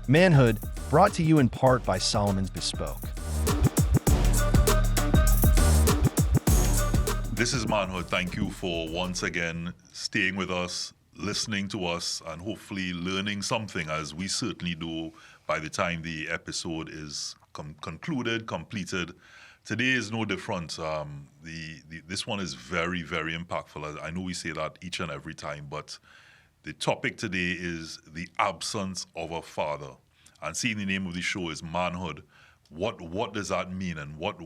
Manhood, brought to you in part by Solomon's Bespoke. This is Manhood. Thank you for once again staying with us, listening to us, and hopefully learning something, as we certainly do by the time the episode is concluded, completed. Today is no different. This one is very, very impactful. I know we say that each and every time, but the topic today is the absence of a father. And seeing the name of the show is Manhood. What does that mean, and what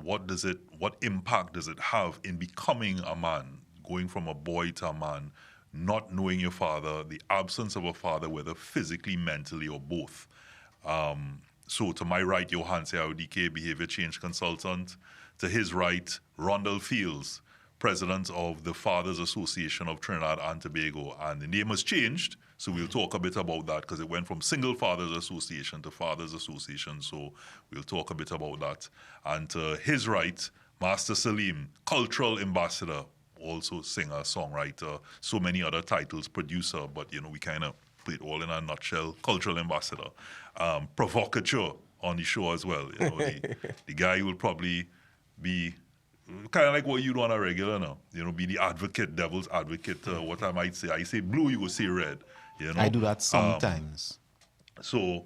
impact does it have in becoming a man, going from a boy to a man, not knowing your father, the absence of a father, whether physically, mentally, or both? So to my right, Johan Seaudike, behavior change consultant. To his right, Rhondell Fields, president of the Fathers Association of Trinidad and Tobago. And the name has changed, so we'll talk a bit about that, because it went from Single Fathers Association to Fathers Association, so we'll talk a bit about that. And to his right, Master Saleem, cultural ambassador, also singer, songwriter, so many other titles, producer, but we kind of put it all in a nutshell, cultural ambassador. Provocateur on the show as well. The guy will probably be kind of like what you do on a regular now. Be the advocate, devil's advocate, what I might say. I say blue, you will say red. I do that sometimes. So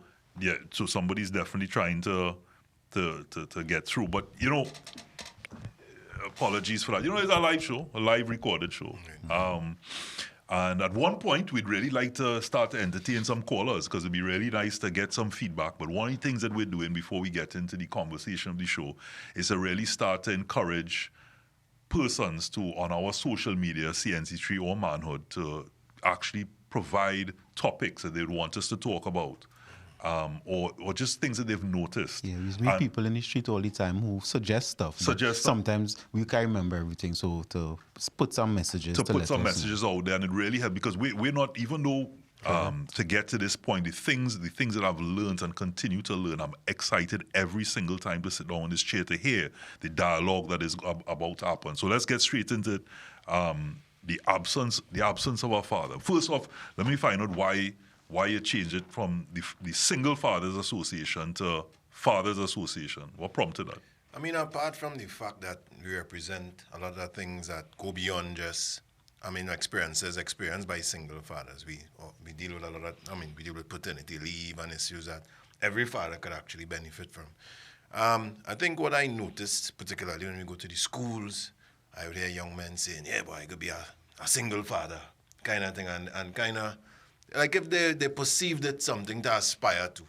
somebody's definitely trying to get through. But, apologies for that. It's a live show, a live recorded show. And at one point, we'd really like to start to entertain some callers, because it'd be really nice to get some feedback. But one of the things that we're doing before we get into the conversation of the show is to really start to encourage persons to, on our social media, CNC3 or Manhood, to actually provide topics that they'd want us to talk about. Or just things that they've noticed. Yeah, we meet people in the street all the time who suggest stuff. Sometimes we can't remember everything, so to put some messages. To put some messages out there, and it really helps, because we're not, even though to get to this point, the things that I've learned and continue to learn, I'm excited every single time to sit down in this chair to hear the dialogue that is about to happen. So let's get straight into it. The absence of our father. First off, let me find out why you changed it from the Single Fathers Association to Fathers Association. What prompted that? I mean, apart from the fact that we represent a lot of things that go beyond just, experiences experienced by single fathers. We deal with a lot of, we deal with paternity leave and issues that every father could actually benefit from. I think what I noticed, particularly when we go to the schools, I would hear young men saying, yeah, boy, I could be a single father, kind of thing, and kind of, like if they perceived it something to aspire to.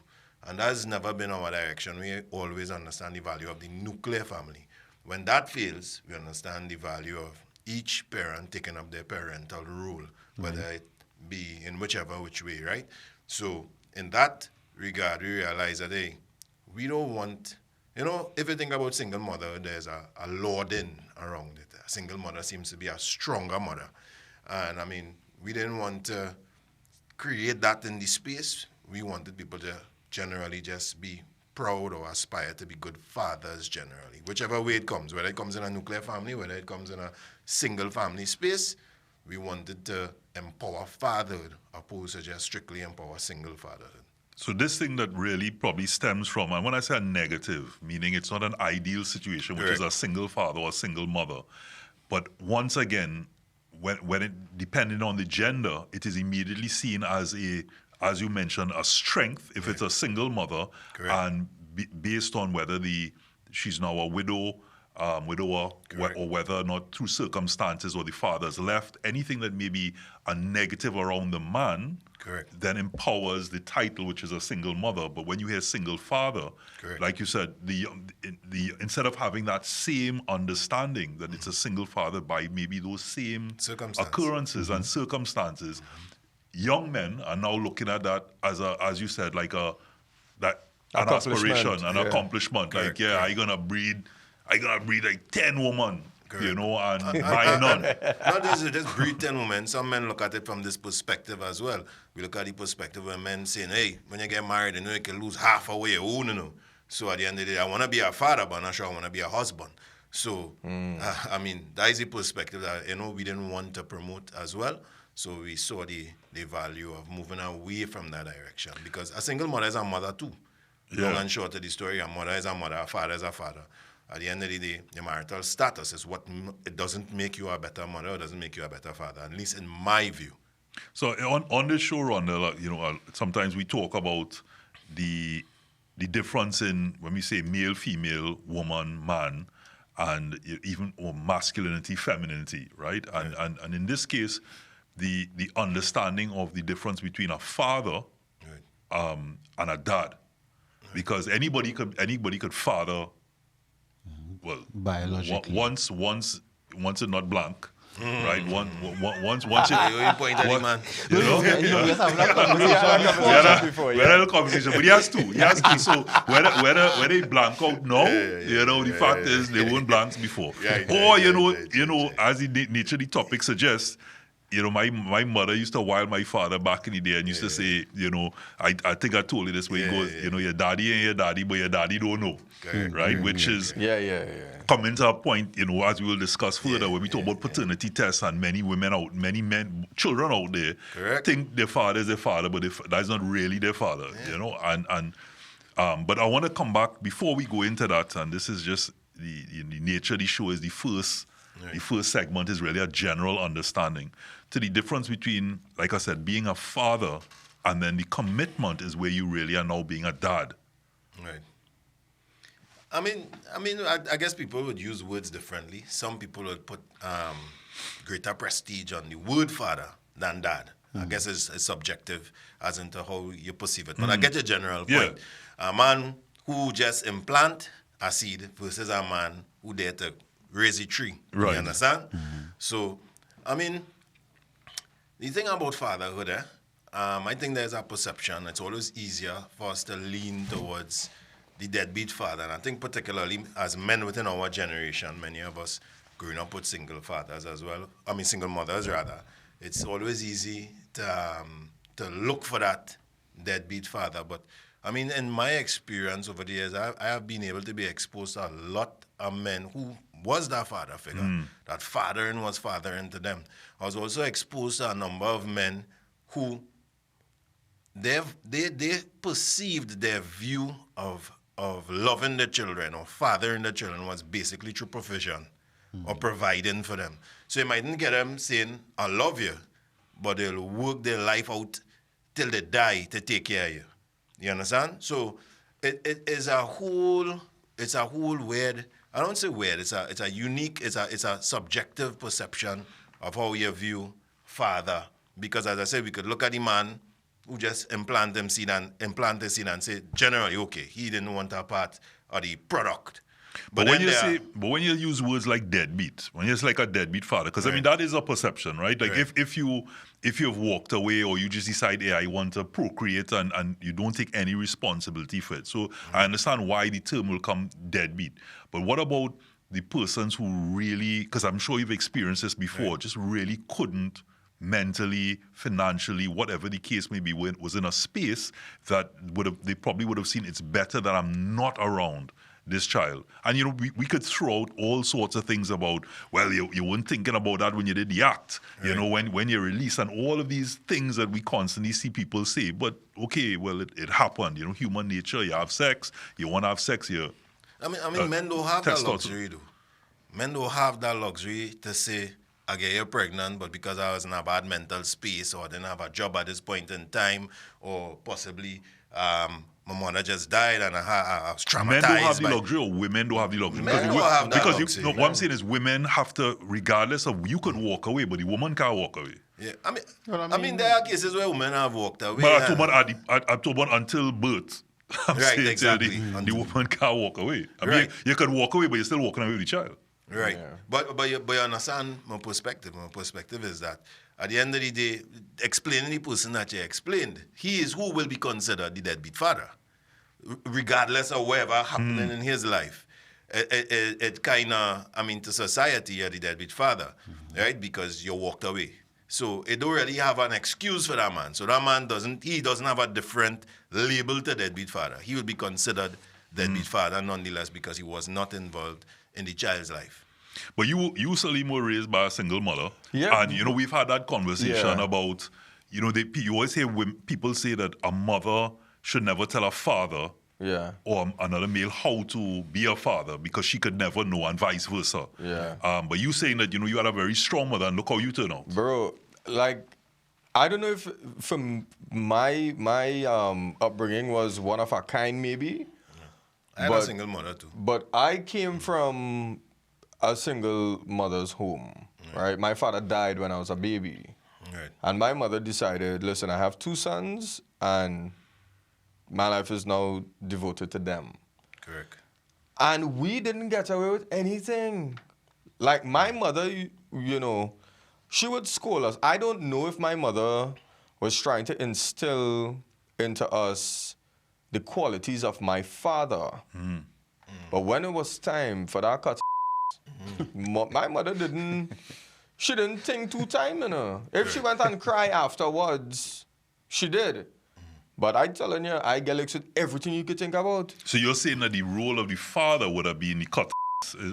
And that has never been our direction. We always understand the value of the nuclear family. When that fails, we understand the value of each parent taking up their parental role, whether it be in which way, right? So in that regard, we realize that, hey, we don't want, if you think about single mother, there's a lording around it. A single mother seems to be a stronger mother. And we didn't want to create that in the space. We wanted people to generally just be proud or aspire to be good fathers generally, whichever way it comes, whether it comes in a nuclear family, whether it comes in a single family space. We wanted to empower fatherhood opposed to just strictly empower single fatherhood. So this thing that really probably stems from, and when I say a negative, meaning it's not an ideal situation, which is a single father or a single mother, but once again, when it, depending on the gender, it is immediately seen as as you mentioned, a strength if it's a single mother. Correct. And based on whether she's now a widower, or whether or not through circumstances or the father's left, anything that may be a negative around the man, correct, then empowers the title, which is a single mother. But when you hear single father, correct, like you said, the instead of having that same understanding that it's a single father by maybe those same occurrences and circumstances, young men are now looking at that as you said, like an aspiration, an accomplishment. Correct. Like, I gonna breed like 10 women. And buy none. Not just breed 10 women. Some men look at it from this perspective as well. We look at the perspective of men saying, hey, when you get married, you can lose half away your own. So at the end of the day, I want to be a father, but I'm not sure I want to be a husband. So, that is the perspective that, we didn't want to promote as well. So we saw the value of moving away from that direction, because a single mother is a mother too. Long and short of the story, a mother is a mother, a father is a father. At the end of the day, your marital status is what it doesn't make you a better mother, it doesn't make you a better father, at least in my view. So on this show, Rhondell, sometimes we talk about the difference in when we say male, female, woman, man, and even masculinity, femininity, right? And in this case, the understanding of the difference between a father and a dad, because anybody could father, well, biologically. once it's not blank. Right, once you point at him, man. You know, we have that conversation we had a conversation, but he has to. So whether they blank out now, the fact is they weren't blanks before. As the nature of the topic suggests, my mother used to wile my father back in the day and used to say, I think I told you this way. He goes, your daddy ain't your daddy, but your daddy don't know, right? Which is coming to a point, as we will discuss further, when we talk about paternity tests, and many men, children out there think their father is their father, but that's not really their father, But I want to come back before we go into that, and this is just the nature of the show is the first segment is really a general understanding to the difference between, like I said, being a father, and then the commitment is where you really are now being a dad. Right. I guess people would use words differently. Some people would put greater prestige on the word father than dad. I guess it's subjective as into how you perceive it. But I get your general point. A man who just implant a seed versus a man who dare to raise a tree. Right. You understand? So, the thing about fatherhood, I think there's a perception. It's always easier for us to lean towards the deadbeat father. And I think particularly as men within our generation, many of us growing up with single fathers as well, single mothers rather, it's always easy to look for that deadbeat father. But in my experience over the years, I have been able to be exposed to a lot of men who was that father figure. That fathering was fathering to them. I was also exposed to a number of men who they perceived their view of loving the children or fathering the children was basically through provision or providing for them. So you mightn't get them saying, I love you, but they'll work their life out till they die to take care of you. You understand? So it is a whole weird, I don't say weird, it's a unique, it's a subjective perception of how you view father. Because as I said, we could look at the man who just implant the seed and say, generally, okay, he didn't want a part of the product. But when you use words like deadbeat, when it's like a deadbeat father, because that is a perception, right? Like if you've walked away or you just decide, I want to procreate and you don't take any responsibility for it. So I understand why the term will come deadbeat. But what about the persons who really, because I'm sure you've experienced this before, just really couldn't mentally, financially, whatever the case may be, was in a space that they probably would have seen it's better that I'm not around this child. And we could throw out all sorts of things about, well, you weren't thinking about that when you did the act, when you release, and all of these things that we constantly see people say. But okay, well, it happened, human nature, you have sex, you want to have sex here. Men don't have that luxury though. Men don't have that luxury to say, I get you pregnant, but because I was in a bad mental space or I didn't have a job at this point in time, or possibly my mother just died and I was traumatized. Men don't have the luxury, or women don't have the luxury? Men don't have that luxury. What I'm saying is women have to, regardless of, you could walk away, but the woman can't walk away. Yeah, there are cases where women have walked away. But I'm talking about until birth. Right, exactly. The woman can't walk away. You can walk away, but you're still walking away with the child. Right. Yeah. But you understand my perspective. My perspective is that at the end of the day, explaining the person that you explained, he is who will be considered the deadbeat father, regardless of whatever happening in his life. It kind of, to society, you're the deadbeat father, right? Because you walked away. So it don't really have an excuse for that man. So that man doesn't have a different label to deadbeat father. He will be considered deadbeat father nonetheless because he was not involved in the child's life. But you Saleem, were raised by a single mother. Yeah. And, we've had that conversation Yeah. about, you always hear people say that a mother should never tell a father Yeah. or another male how to be a father because she could never know, and vice versa. Yeah. But you saying that, you had a very strong mother, and look how you turn out. Bro, like, I don't know if from my upbringing was one of a kind, maybe. I had a single mother too. But I came from a single mother's home, right? My father died when I was a baby. Right. And my mother decided, listen, I have 2 sons, and my life is now devoted to them. Correct. And we didn't get away with anything. Like, my mother, she would scold us. I don't know if my mother was trying to instill into us the qualities of my father. But when it was time for that cut, my mother she didn't think 2 times, If she went and cry afterwards, she did. But I telling you, I get like everything you could think about. So you're saying that the role of the father would have been the cut.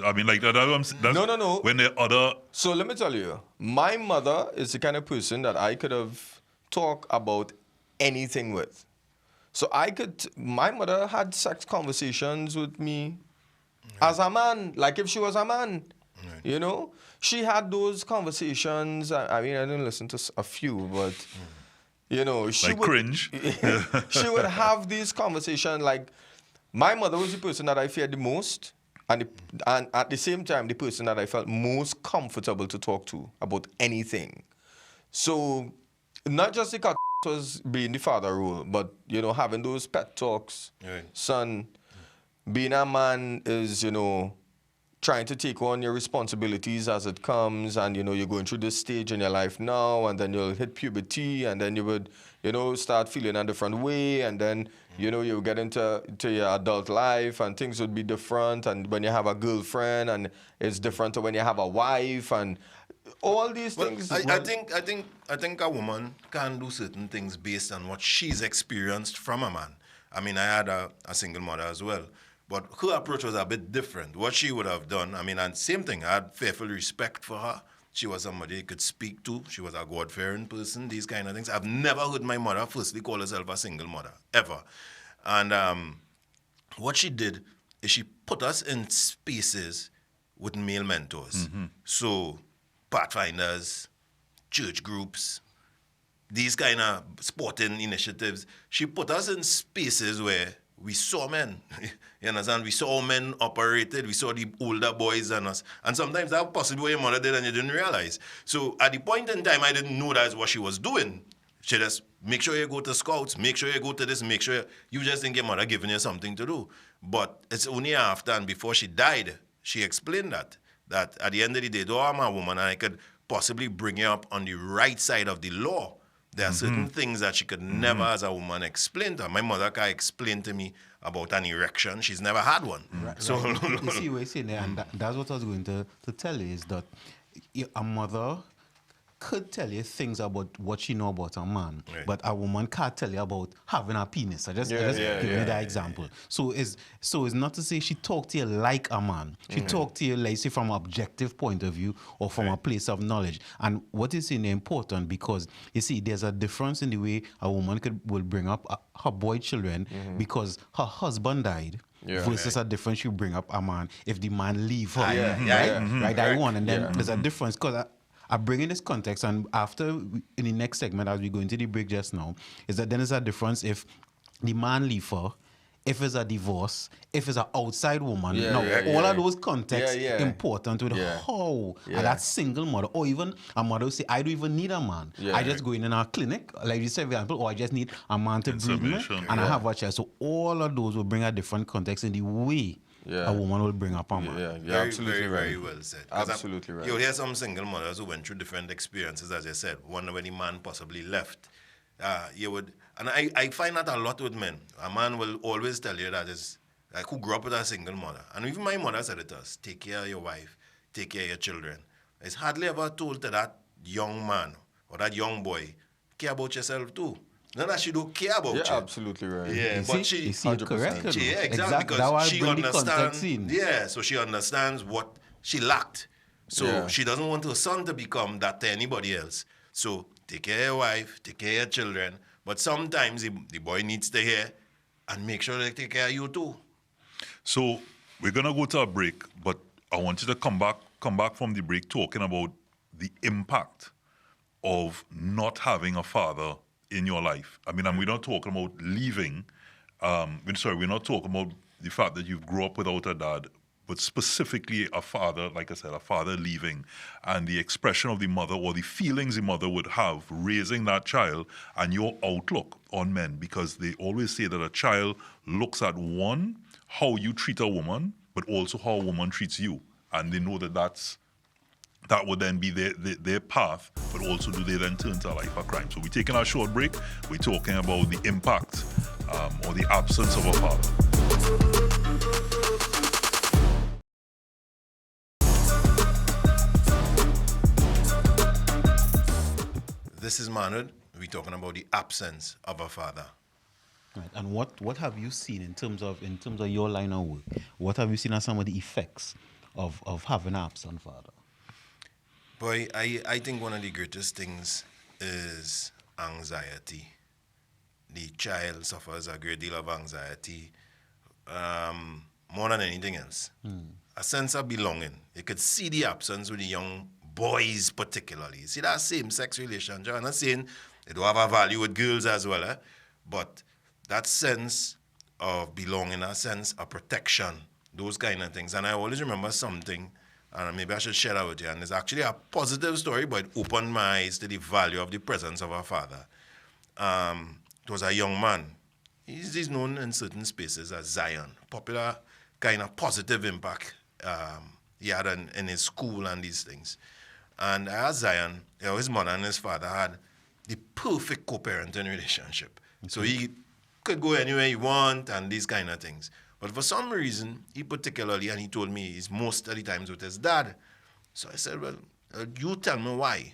I mean, like, that's No. When the other... So let me tell you, my mother is the kind of person that I could have talked about anything with. So my mother had sex conversations with me as a man, like if she was a man, She had those conversations. I mean, I didn't listen to a few, but, she like would... cringe. She would have these conversations, like, my mother was the person that I feared the most, and at the same time, the person that I felt most comfortable to talk to about anything. So, not just the cut was being the father role, but, having those pet talks. Right. Son, being a man is, trying to take on your responsibilities as it comes, and, you're going through this stage in your life now, and then you'll hit puberty, and then you would, start feeling a different way, and then, you'll get into your adult life, and things would be different, and when you have a girlfriend, and it's different to when you have a wife, and all these things. I think a woman can do certain things based on what she's experienced from a man. I mean, I had a single mother as well, but her approach was a bit different. What she would have done, I mean, and same thing, I had fearful respect for her. She was somebody you could speak to. She was a God-fearing person, these kind of things. I've never heard my mother firstly call herself a single mother, ever. And what she did is she put us in spaces with male mentors. So, pathfinders, church groups, these kind of sporting initiatives. She put us in spaces where we saw men. You understand? We saw how men operated. We saw the older boys than us. And sometimes that possibly what your mother did and you didn't realize. So at the point in time, I didn't know that's what she was doing. She just, make sure you go to scouts, make sure you go to this, make sure you just think your mother giving you something to do. But it's only after and before she died, she explained that at the end of the day, though I'm a woman and I could possibly bring you up on the right side of the law, there are certain things that she could never, as a woman, explain to her. My mother can't explain to me about an erection. She's never had one. Right, So, right. You see what you're saying there, and that's what I was going to tell you, is that a mother could tell you things about what she know about a man, Right. but a woman can't tell you about having a penis. I just give you that example. So it's not to say she talked to you like a man. She talked to you, like, say, from an objective point of view or from a place of knowledge. And what is important, because you see, there's a difference in the way a woman will bring up her boy children because her husband died. Versus a difference you bring up a man if the man leave her, right? That one, and then there's a difference, because I bring in this context, and after in the next segment, as we go into the break just now, is that then there's a difference if the man leave her, if it's a divorce, if it's an outside woman. All of those contexts important with how that single mother, or even a mother who say, I don't even need a man. I just go in our clinic, like you said, for example, or I just need a man to breed me, and I have a child. So all of those will bring a different context in the way a woman will bring up a man. Yeah, absolutely very well said. Absolutely right. You'll hear some single mothers who went through different experiences, as I said. One when the man possibly left. You would, and I find that a lot with men. A man will always tell you that is like who grew up with a single mother. And even my mother said it to us: take care of your wife, take care of your children. It's hardly ever told to that young man or that young boy, care about yourself too. Not that she don't care about you. Absolutely right. Yeah, but she 100%. Correct. Yeah, exactly. Because she understands. in. Yeah, so she understands what she lacked. So she doesn't want her son to become that to anybody else. So take care of your wife, take care of your children. But sometimes the boy needs to hear and make sure they take care of you too. So we're gonna go to a break, but I want you to come back from the break talking about the impact of not having a father in your life. I mean, and we're not talking about leaving. We're not talking about the fact that you grew up without a dad, but specifically a father, like I said, a father leaving, and the expression of the mother or the feelings the mother would have raising that child and your outlook on men, because they always say that a child looks at one, how you treat a woman, but also how a woman treats you. And they know that would then be their path, but also do they then turn to a life of crime. So we're taking our short break. We're talking about the impact or the absence of a father. This is manhood. We're talking about the absence of a father. Right. And what have you seen in terms of your line of work? What have you seen as some of the effects of having an absent father? Boy, I think one of the greatest things is anxiety. The child suffers a great deal of anxiety, more than anything else. A sense of belonging. You could see the absence with the young boys particularly. See that same-sex relationship. I'm not saying they don't have a value with girls as well, but that sense of belonging, a sense of protection, those kind of things. And I always remember something, and maybe I should share that with you, and it's actually a positive story, but it opened my eyes to the value of the presence of our father. It was a young man. He's known in certain spaces as Zion, popular kind of positive impact he had in his school and these things. And as Zion, his mother and his father had the perfect co-parenting relationship. Okay. So he could go anywhere he want and these kind of things. But for some reason, he particularly, and he told me he's most of the times with his dad. So I said, well, you tell me why.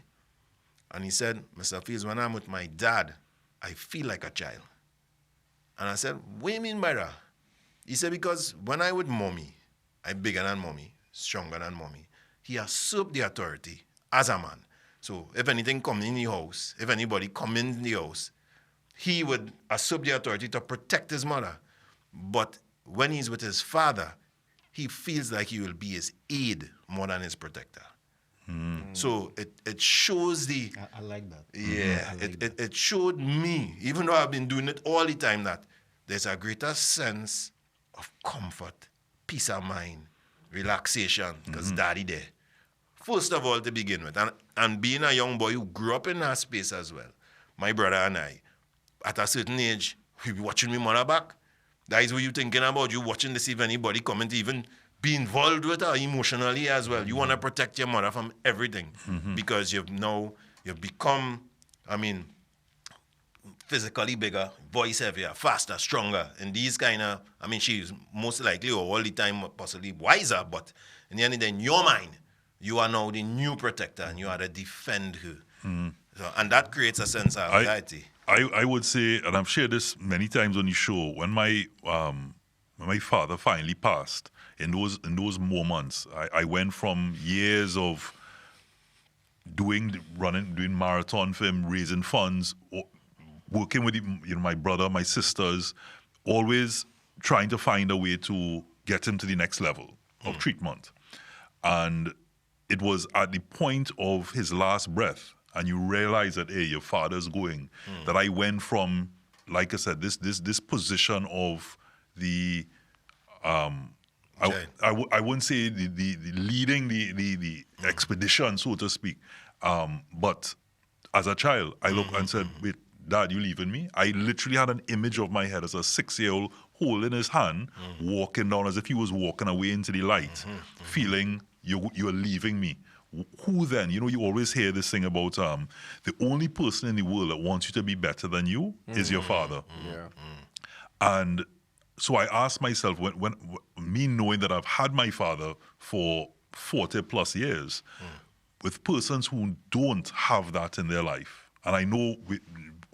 And he said, Mr. Fields, when I'm with my dad, I feel like a child. And I said, what do you mean by that? He said, because when I'm with mommy, I'm bigger than mommy, stronger than mommy. He usurped the authority as a man. So if anything come in the house, if anybody come in the house, he would usurp the authority to protect his mother. But when he's with his father, he feels like he will be his aid more than his protector. So it shows the... I like that. Yeah, it showed me, even though I've been doing it all the time, that there's a greater sense of comfort, peace of mind, relaxation, because daddy there. First of all, to begin with, and being a young boy who grew up in that space as well, my brother and I, at a certain age, we be watching my mother back. That is what you're thinking about. You watching to see if anybody coming to even be involved with her emotionally as well. You want to protect your mother from everything because you've become, physically bigger, voice heavier, faster, stronger. And these kind of, she's most likely or all the time possibly wiser, but in the end, in your mind, you are now the new protector and you are to defend her. So, and that creates a sense of anxiety. I would say, and I've shared this many times on the show, when my father finally passed, in those moments, I went from years of doing marathon for him, raising funds, working with my brother, my sisters, always trying to find a way to get him to the next level of treatment. And it was at the point of his last breath, and you realize that, hey, your father's going, that I went from, like I said, this position of the, I wouldn't say the leading the expedition, so to speak, but as a child, I looked and said, wait, Dad, you leaving me? I literally had an image of my head as a 6-year-old holding his hand, walking down as if he was walking away into the light, feeling you're leaving me. Who then? You always hear this thing about the only person in the world that wants you to be better than you is your father. Yeah. And so I asked myself, when me knowing that I've had my father for 40 plus years, with persons who don't have that in their life, and I know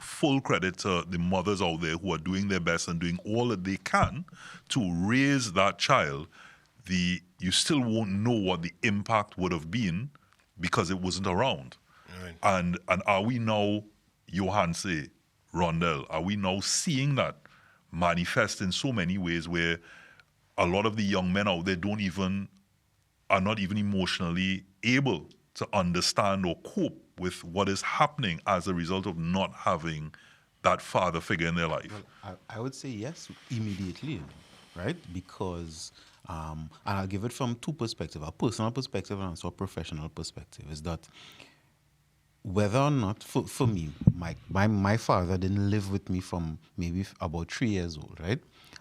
full credit to the mothers out there who are doing their best and doing all that they can to raise that child, you still won't know what the impact would have been because it wasn't around. Right. And are we now, Johanse, Rhondell, are we now seeing that manifest in so many ways where a lot of the young men out there are not even emotionally able to understand or cope with what is happening as a result of not having that father figure in their life? Well, I would say yes, immediately, right? Because, and I'll give it from two perspectives, a personal perspective and also a professional perspective, is that whether or not, for me, my father didn't live with me from maybe about 3 years old, right?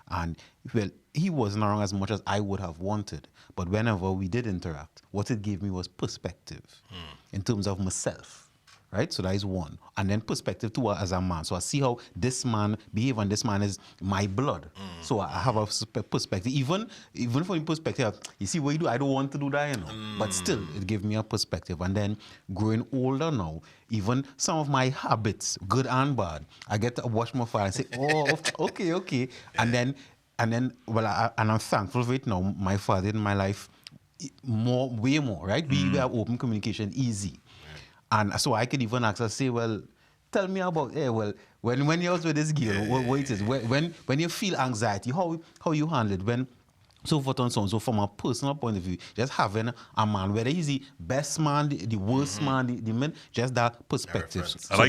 And, well, he wasn't around as much as I would have wanted. But whenever we did interact, what it gave me was perspective in terms of myself, right? So that is one. And then perspective two as a man. So I see how this man behaves, and this man is my blood. So I have a perspective. Even from the perspective, you see what you do, I don't want to do that, you know. But still, it gave me a perspective. And then growing older now, even some of my habits, good and bad, I get to watch my father and say, oh, okay. And then, well, I'm thankful for it now. My father in my life, way more, right? We have open communication, easy. And so I could even ask her, say, well, tell me about, when you was with this girl, what it is, when you feel anxiety, how you handle it, when, so forth and so on. So from a personal point of view, just having a man, whether he's the best man, the worst man, the man, just that perspective. And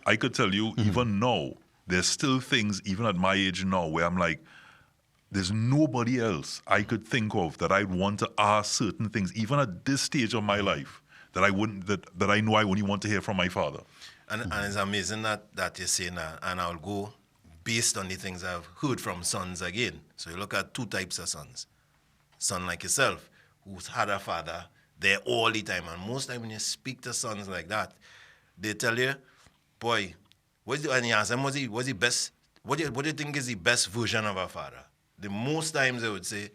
I could tell you, even now, there's still things, even at my age now, where I'm like, there's nobody else I could think of that I'd want to ask certain things, even at this stage of my life, that I wouldn't, that I know I only want to hear from my father. And it's amazing that you're saying that, and I'll go based on the things I've heard from sons again. So you look at two types of sons. Son like yourself, who's had a father there all the time. And most time when you speak to sons like that, they tell you, boy, and you ask them, what's the best, what do you think is the best version of a father? The most times they would say,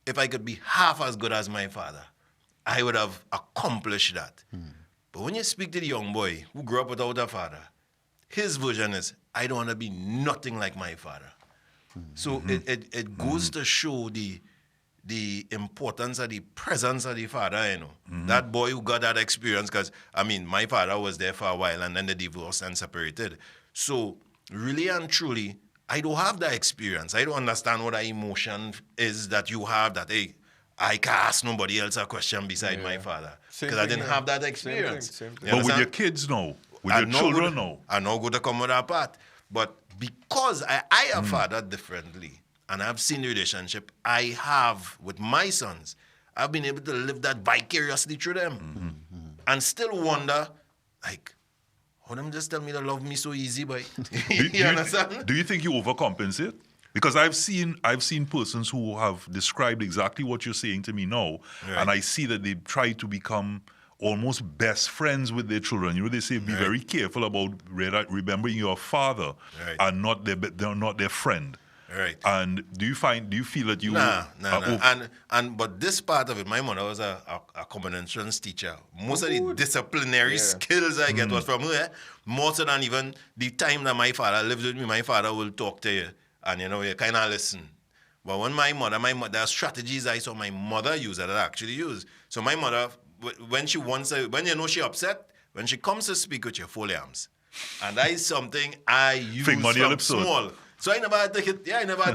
if I could be half as good as my father, I would have accomplished that. But when you speak to the young boy who grew up without a father, his version is, I don't want to be nothing like my father. So it goes to show the importance of the presence of the father, you know. That boy who got that experience, because, I mean, my father was there for a while and then they divorced and separated. So really and truly, I don't have that experience. I don't understand what that emotion is that you have, that, hey, I can't ask nobody else a question beside my father. Because I didn't have that experience. Same thing. But with your kids now, with your children now. I know go to come with that part. But because I have fathered differently, and I've seen the relationship I have with my sons, I've been able to live that vicariously through them. And still wonder, like, how them just tell me to love me so easy, boy? You understand? Do you think you overcompensate? Because I've seen persons who have described exactly what you're saying to me now, and I see that they try to become almost best friends with their children. You know, they say be very careful about remembering your father and not their friend. Right. And do you feel that you Nah. But this part of it, my mother was a common entrance teacher. Most of the disciplinary skills I get was from her. More so than even the time that my father lived with me, my father will talk to you. And, you know, you kind of listen. But when my mother, there are strategies I saw my mother use that I actually use. So my mother, when you know she upset, when she comes to speak with you, fold your arms. And that is something I use from small. So I never had to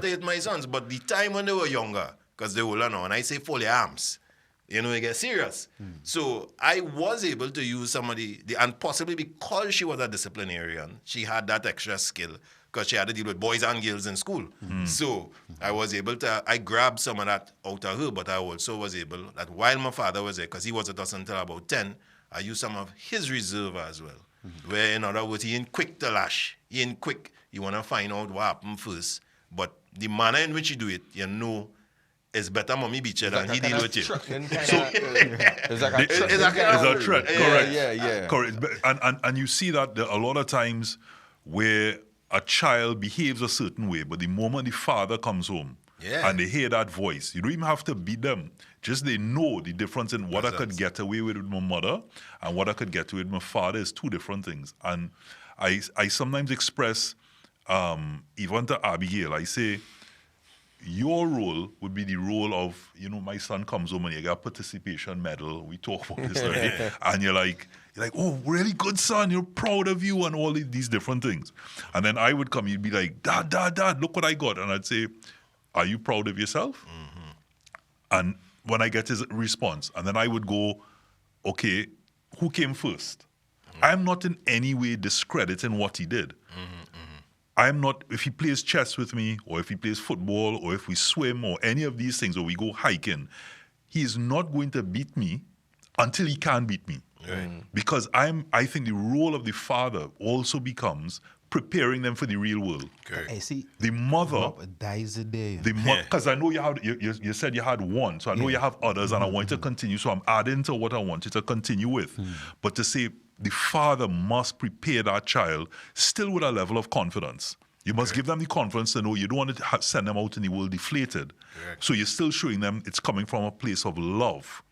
hit my sons. But the time when they were younger, because they were older now, and I say fold your arms, you know, you get serious. So I was able to use some of and possibly because she was a disciplinarian, she had that extra skill. Because she had to deal with boys and girls in school. So I was able to, I grabbed some of that out of her, but I also was able, that while my father was there, because he was with us until about 10, I used some of his reserve as well. Where, in other words, he ain't quick to lash. He ain't quick. You want to find out what happened first. But the manner in which you do it, you know, it's better mommy beat you than he deal with you. It's a threat. Correct. Yeah. Correct. And you see that a lot of times where a child behaves a certain way, but the moment the father comes home and they hear that voice, you don't even have to beat them. Just they know the difference in what I could get away with my mother and what I could get away with my father is two different things. And I sometimes express, even to Abigail, I say, your role would be the role of, my son comes home and you got a participation medal. We talk about this already. And you're like, oh, really good son. You're proud of you and all these different things. And then I would come, you'd be like, Dad, look what I got. And I'd say, are you proud of yourself? Mm-hmm. And when I get his response, and then I would go, okay, who came first? Mm-hmm. I'm not in any way discrediting what he did. I'm not, if he plays chess with me, or if he plays football, or if we swim, or any of these things, or we go hiking, he is not going to beat me until he can beat me. Right. Because I think the role of the father also becomes preparing them for the real world. I see. The mother dies a day. Because I know you said you had one, so I know you have others, and I want you to continue. So I'm adding to what I want you to continue with. But to say the father must prepare that child still with a level of confidence. You must give them the confidence to know you don't want to send them out in the world deflated. So you're still showing them it's coming from a place of love.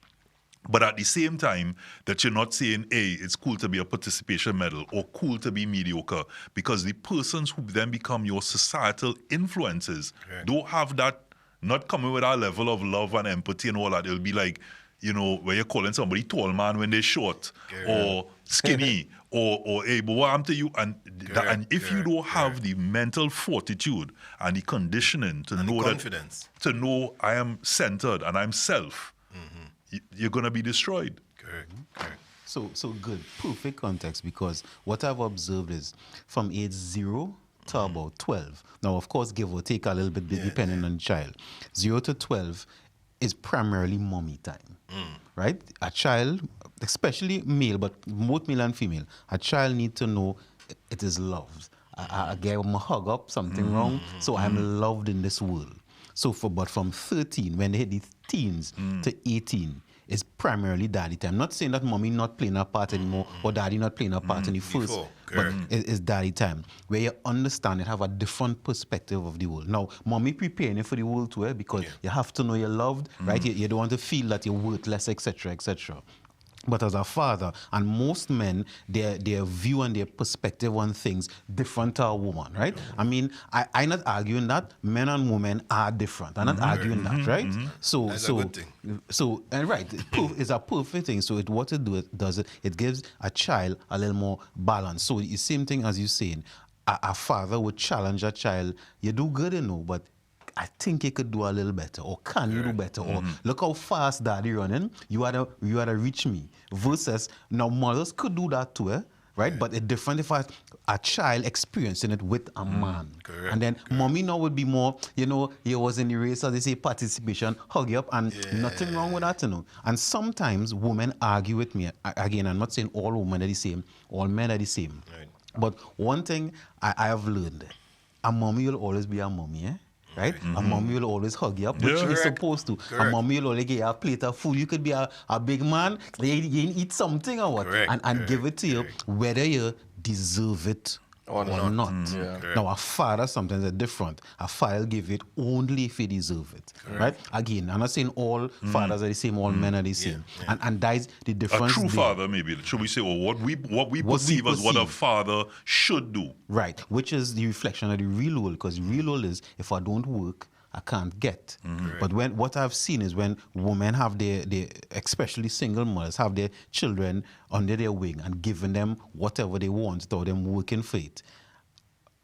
But at the same time, that you're not saying, hey, it's cool to be a participation medal or cool to be mediocre, because the persons who then become your societal influences don't have that, not coming with that level of love and empathy and all that. It'll be like, where you're calling somebody tall man when they're short or skinny or hey, but what happened to you? And if you don't have the mental fortitude and the conditioning to know confidence, to know I am centered and I'm self, you're going to be destroyed. Correct. So good, perfect context, because what I've observed is from age 0 to about 12. Now, of course, give or take a little bit depending on the child. 0 to 12 is primarily mommy time, right? A child, especially male, but both male and female, a child needs to know it is loved. I gave him a hug up, something wrong, so I'm loved in this world. So but from 13, when they hit the teens to 18, is primarily daddy time. Not saying that mommy not playing a part anymore or daddy not playing a part in the first, but it's daddy time, where you understand and have a different perspective of the world. Now, mommy preparing you for the world too, because you have to know you're loved, right? You don't want to feel that you're worthless, etc., etc. But as a father, and most men, their view and their perspective on things different to a woman, right? I mean, I'm not arguing that men and women are different. I'm not arguing that, right? That's a good thing. So, and right, it's a perfect thing. So what it does, it gives a child a little more balance. So the same thing as you're saying, a father would challenge a child, you do good, but I think you could do a little better, or can you do better, or look how fast daddy running, you had to reach me. Versus now mothers could do that too, right? But it's different if a child experiencing it with a man. And then mommy now would be more, you was in the race, as they say, participation, hug you up, and nothing wrong with that, And sometimes women argue with me. Again, I'm not saying all women are the same, all men are the same. Right. But one thing I have learned, a mommy will always be a mommy, right? A mommy will always hug you up, which she's supposed to. A mommy will always give you a plate of food. You could be a big man, you eat something or what, and give it to you, whether you deserve it or not. Now, a father sometimes is different. A father will give it only if he deserve it, right? Again, I'm not saying all fathers are the same, all men are the same. And that is the difference. A true father, maybe, should we say, or what we perceive as what a father should do. Right, which is the reflection of the real world, because the real world is, if I don't work, I can't get. But what I've seen is when women have their, especially single mothers, have their children under their wing and giving them whatever they want without them working for it.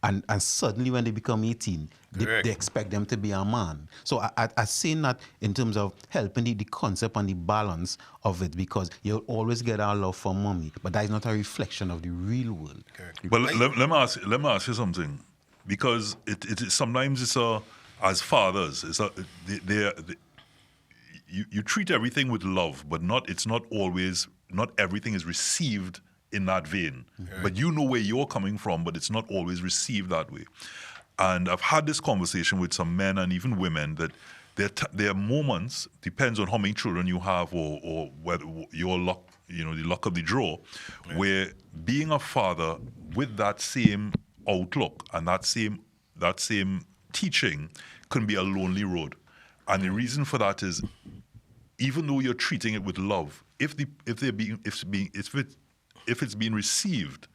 And suddenly when they become 18, they expect them to be a man. So I've seen that in terms of helping the concept and the balance of it, because you'll always get our love for mommy, but that is not a reflection of the real world. But let me ask you something, because it sometimes it's as fathers, you treat everything with love, but not everything is received in that vein. But you know where you're coming from, but it's not always received that way. And I've had this conversation with some men and even women that there are moments, depends on how many children you have or whether your luck, the luck of the draw, where being a father with that same outlook and that same teaching can be a lonely road. And the reason for that is, even though you're treating it with love, if it's being received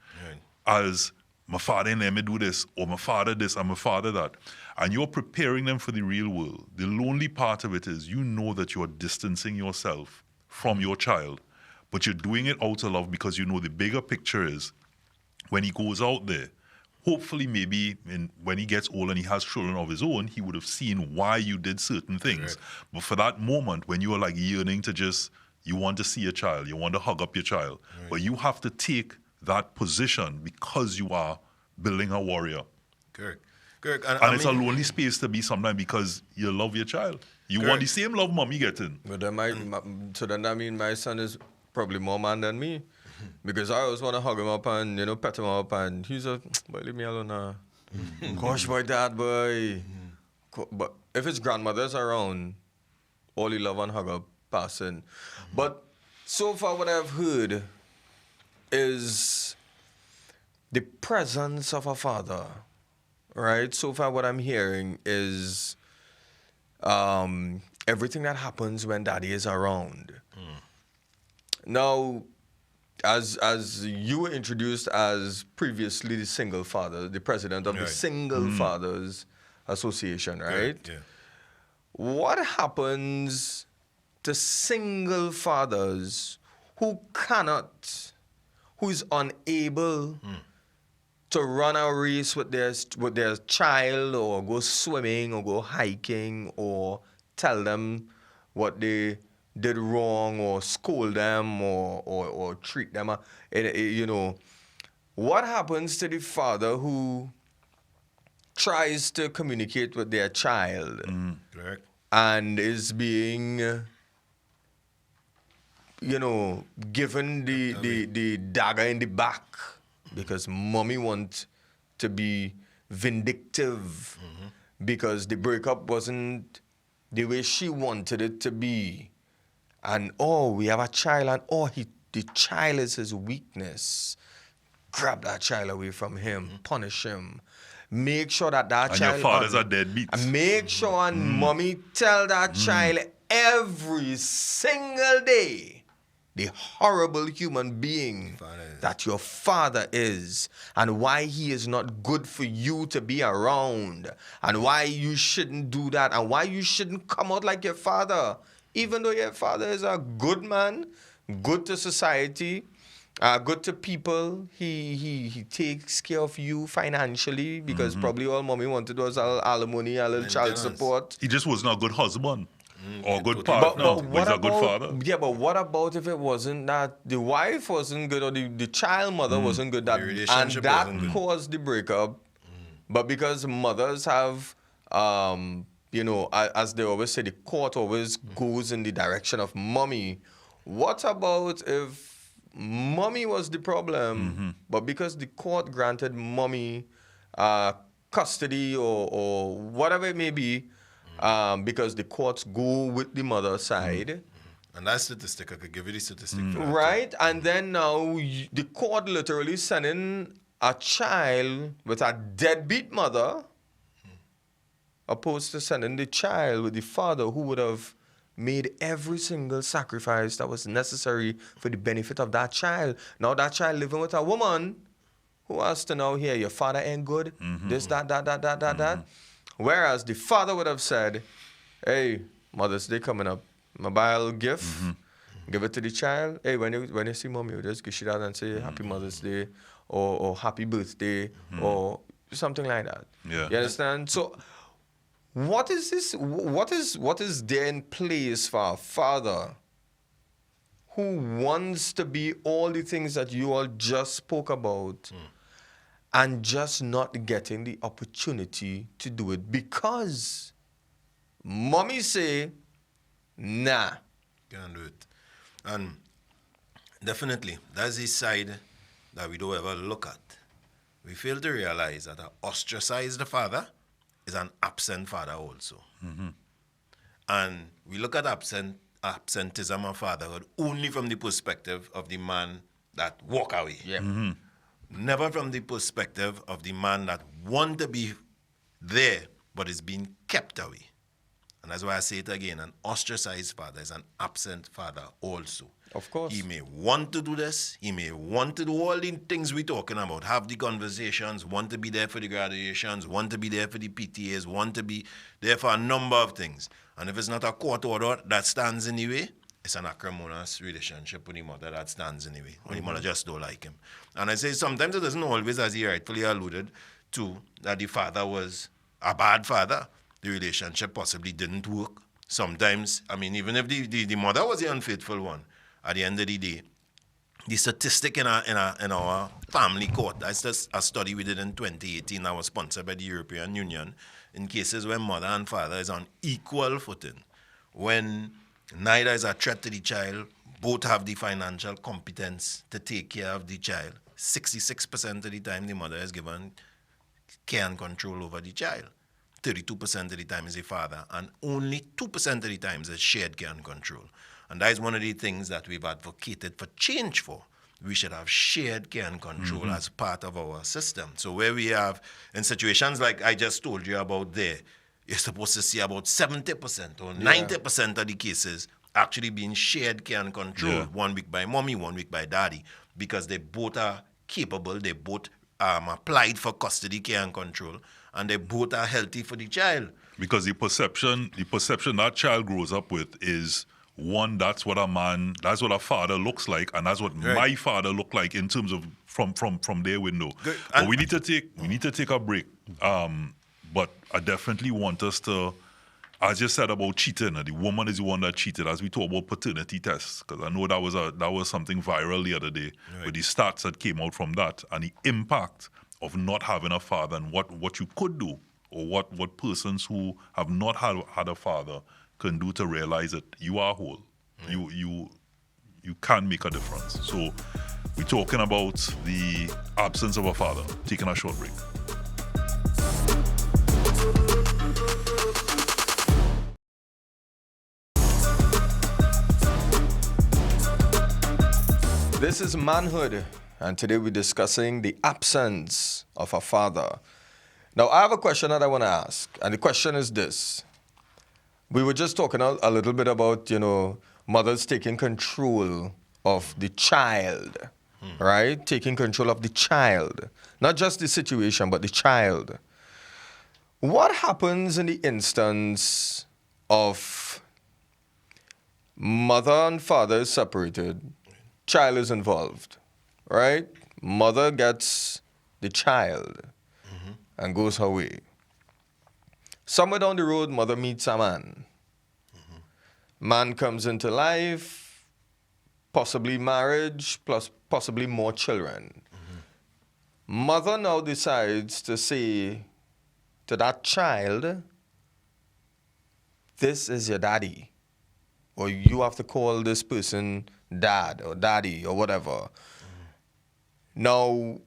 as my father let me do this, or my father this, and my father that. And you're preparing them for the real world. The lonely part of it is you know that you're distancing yourself from your child, but you're doing it out of love because you know the bigger picture is when he goes out there, hopefully maybe when he gets old and he has children of his own, he would have seen why you did certain things. Right. But for that moment when you are like yearning to just, you want to see a child, you want to hug up your child, right. But you have to take that position because you are building a warrior. Correct. And it's a lonely space to be sometimes because you love your child. You want the same love mommy getting. But then so then that means my son is probably more man than me. Because I always want to hug him up and, pet him up, and he's like, boy, leave me alone now. Gosh, boy, dad, boy. But if his grandmother's around, all he love and hug up, passing. But so far what I've heard is the presence of a father, right? So far what I'm hearing is everything that happens when daddy is around. Now, as you were introduced as previously the single father, the president of the Single Fathers Association, right? Yeah. What happens to single fathers who is unable to run a race with their child, or go swimming, or go hiking, or tell them what they did wrong, or scold them, or treat them, what happens to the father who tries to communicate with their child and is being, given the dagger in the back because mommy wants to be vindictive because the breakup wasn't the way she wanted it to be? And we have a child, and the child is his weakness. Grab that child away from him, punish him. Make sure that and child. And your fathers are deadbeats. And make sure and mommy tell that child every single day the horrible human being that your father is, and why he is not good for you to be around, and why you shouldn't do that, and why you shouldn't come out like your father. Even though your father is a good man, good to society, good to people, he takes care of you financially because probably all mommy wanted was alimony, a little child support. He just wasn't a good husband or a good partner. But he's a good father. Yeah, but what about if it wasn't that the wife wasn't good, or the child mother wasn't good, and that caused the breakup? But because mothers have... as they always say, the court always goes in the direction of mommy. What about if mommy was the problem, but because the court granted mommy custody or whatever it may be, because the courts go with the mother's side. And that statistic, I could give you the statistic for that. Right, and then now the court literally sending a child with a deadbeat mother opposed to sending the child with the father who would have made every single sacrifice that was necessary for the benefit of that child. Now that child living with a woman who has to now hear your father ain't good, this, that. Whereas the father would have said, hey, Mother's Day coming up, my buy a little gift, give it to the child. Hey, when you see mommy, you just give it out and say Happy Mother's Day or Happy Birthday or something like that. Yeah. You understand? So what is this? What is there in place for a father who wants to be all the things that you all just spoke about and just not getting the opportunity to do it because mommy say, nah. Can't do it. And definitely, that's the side that we don't ever look at. We fail to realize that an ostracized father is an absent father also. And we look at absentism of fatherhood only from the perspective of the man that walk away. Yeah. Never from the perspective of the man that want to be there but is being kept away. And that's why I say it again, an ostracized father is an absent father also. Of course. He may want to do this. He may want to do all the things we're talking about. Have the conversations, want to be there for the graduations, want to be there for the PTAs, want to be there for a number of things. And if it's not a court order that stands in the way, it's an acrimonious relationship with the mother that stands in the way. When the mother just don't like him. And I say sometimes it isn't always, as he rightfully alluded to, that the father was a bad father. The relationship possibly didn't work. Sometimes, I mean, even if the mother was the unfaithful one, at the end of the day, the statistic in our family court, that's just a study we did in 2018 that was sponsored by the European Union, in cases where mother and father is on equal footing, when neither is a threat to the child, both have the financial competence to take care of the child, 66% of the time the mother is given care and control over the child. 32% of the time is a father, and only 2% of the time is a shared care and control. And that is one of the things that we've advocated for change for. We should have shared care and control as part of our system. So where we have, in situations like I just told you about there, you're supposed to see about 70% or 90% of the cases actually being shared care and control. Yeah. 1 week by mommy, 1 week by daddy, because they both are capable, they both applied for custody care and control, and they both are healthy for the child. Because the perception that child grows up with is, one, that's what a father looks like, and that's what my father looked like in terms of from their window. Good. But we need to take a break. But I definitely want us to, as you said about cheating, the woman is the one that cheated. As we talk about paternity tests, because I know that was something viral the other day, with the stats that came out from that, and the impact of not having a father, and what you could do, or what persons who have not had a father can do to realize that you are whole. You can make a difference. So we're talking about the absence of a father. Taking a short break. This is Manhood, and today we're discussing the absence of a father. Now, I have a question that I want to ask, and the question is this. We were just talking a little bit about, mothers taking control of the child, right? Taking control of the child. Not just the situation, but the child. What happens in the instance of mother and father is separated, child is involved, right? Mother gets the child and goes her way. Somewhere down the road, mother meets a man. Man comes into life, possibly marriage, plus possibly more children. Mother now decides to say to that child, this is your daddy. Or you have to call this person dad or daddy or whatever. Now,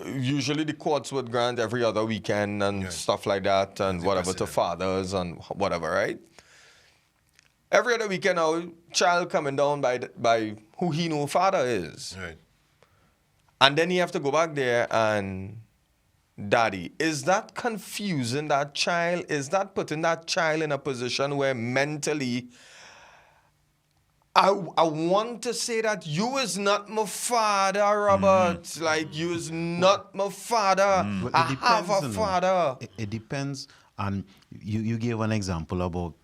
usually the courts would grant every other weekend and stuff like that, and whatever to fathers and whatever, right? Every other weekend now, child coming down by who he know father is. Right. And then he have to go back there and daddy. Is that confusing that child? Is that putting that child in a position where mentally I want to say that you is not my father, Robert. Like, you is not my father. Well, I have a father. It depends. And you gave an example about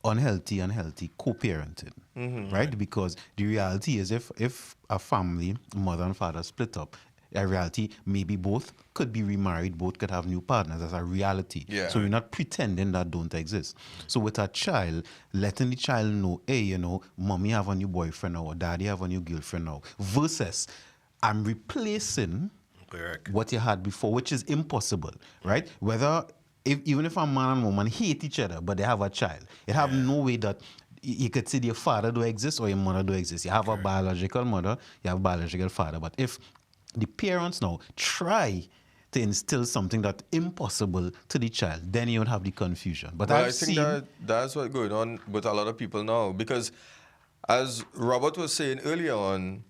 unhealthy co-parenting, right? Because the reality is if a family, mother and father split up, a reality, maybe both could be remarried, both could have new partners. That's a reality. Yeah. So we're not pretending that don't exist. So with a child, letting the child know, hey, mommy have a new boyfriend now, or daddy have a new girlfriend now, versus I'm replacing what you had before, which is impossible, right? Even if a man and woman hate each other, but they have a child, it have no way that you could say your father do exist or your mother do exist. You have a biological mother, you have a biological father. But if the parents now try to instill something that's impossible to the child, then you don't have the confusion. But I think that's what's going on with a lot of people now. Because as Robert was saying earlier on,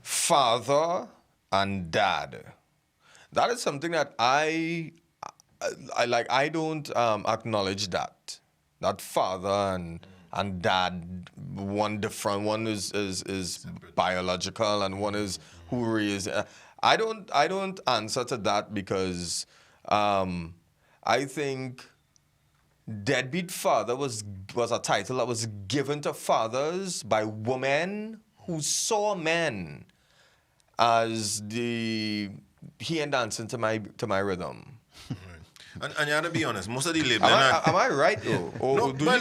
father and dad, that is something that I don't acknowledge that father and dad, one different, one is biological and one is who raised. I don't answer to that because I think deadbeat father was a title that was given to fathers by women who saw men as the he and dancing to my rhythm. And you have to be honest, most of the labels. Am I right though? Or No, do you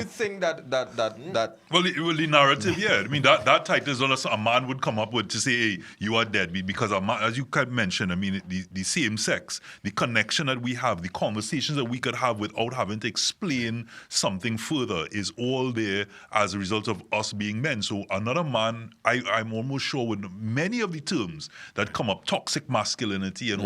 think that Well, the narrative, yeah. I mean, that title is what a man would come up with to say, hey, you are deadbeat. Because, a man, as you mentioned, I mean, the same sex, the connection that we have, the conversations that we could have without having to explain something further is all there as a result of us being men. So another man, I'm almost sure with many of the terms that come up, toxic masculinity and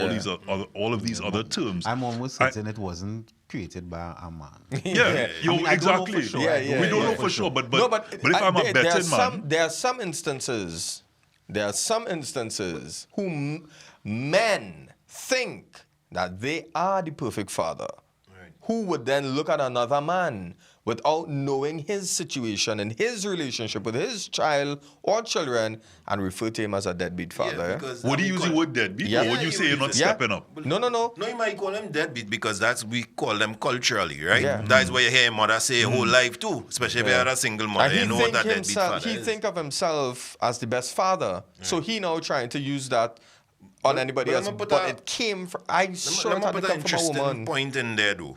all of these other terms. I'm almost certain it wasn't created by a man. Yeah, exactly. Sure. We don't know for sure, but if I'm a betting man, there are some instances whom men think that they are the perfect father, who would then look at another man without knowing his situation and his relationship with his child or children and refer to him as a deadbeat father. Would he use the word deadbeat, or would you say you're not stepping up? No. No, you might call them deadbeat because we call them culturally, right? Yeah. That's why you hear mother say whole life too, especially if you're a single mother. You know what that deadbeat father he is. think of himself as the best father, so he now trying to use that on anybody else. But it came from I'm sure it had to come from a interesting woman. point in there though.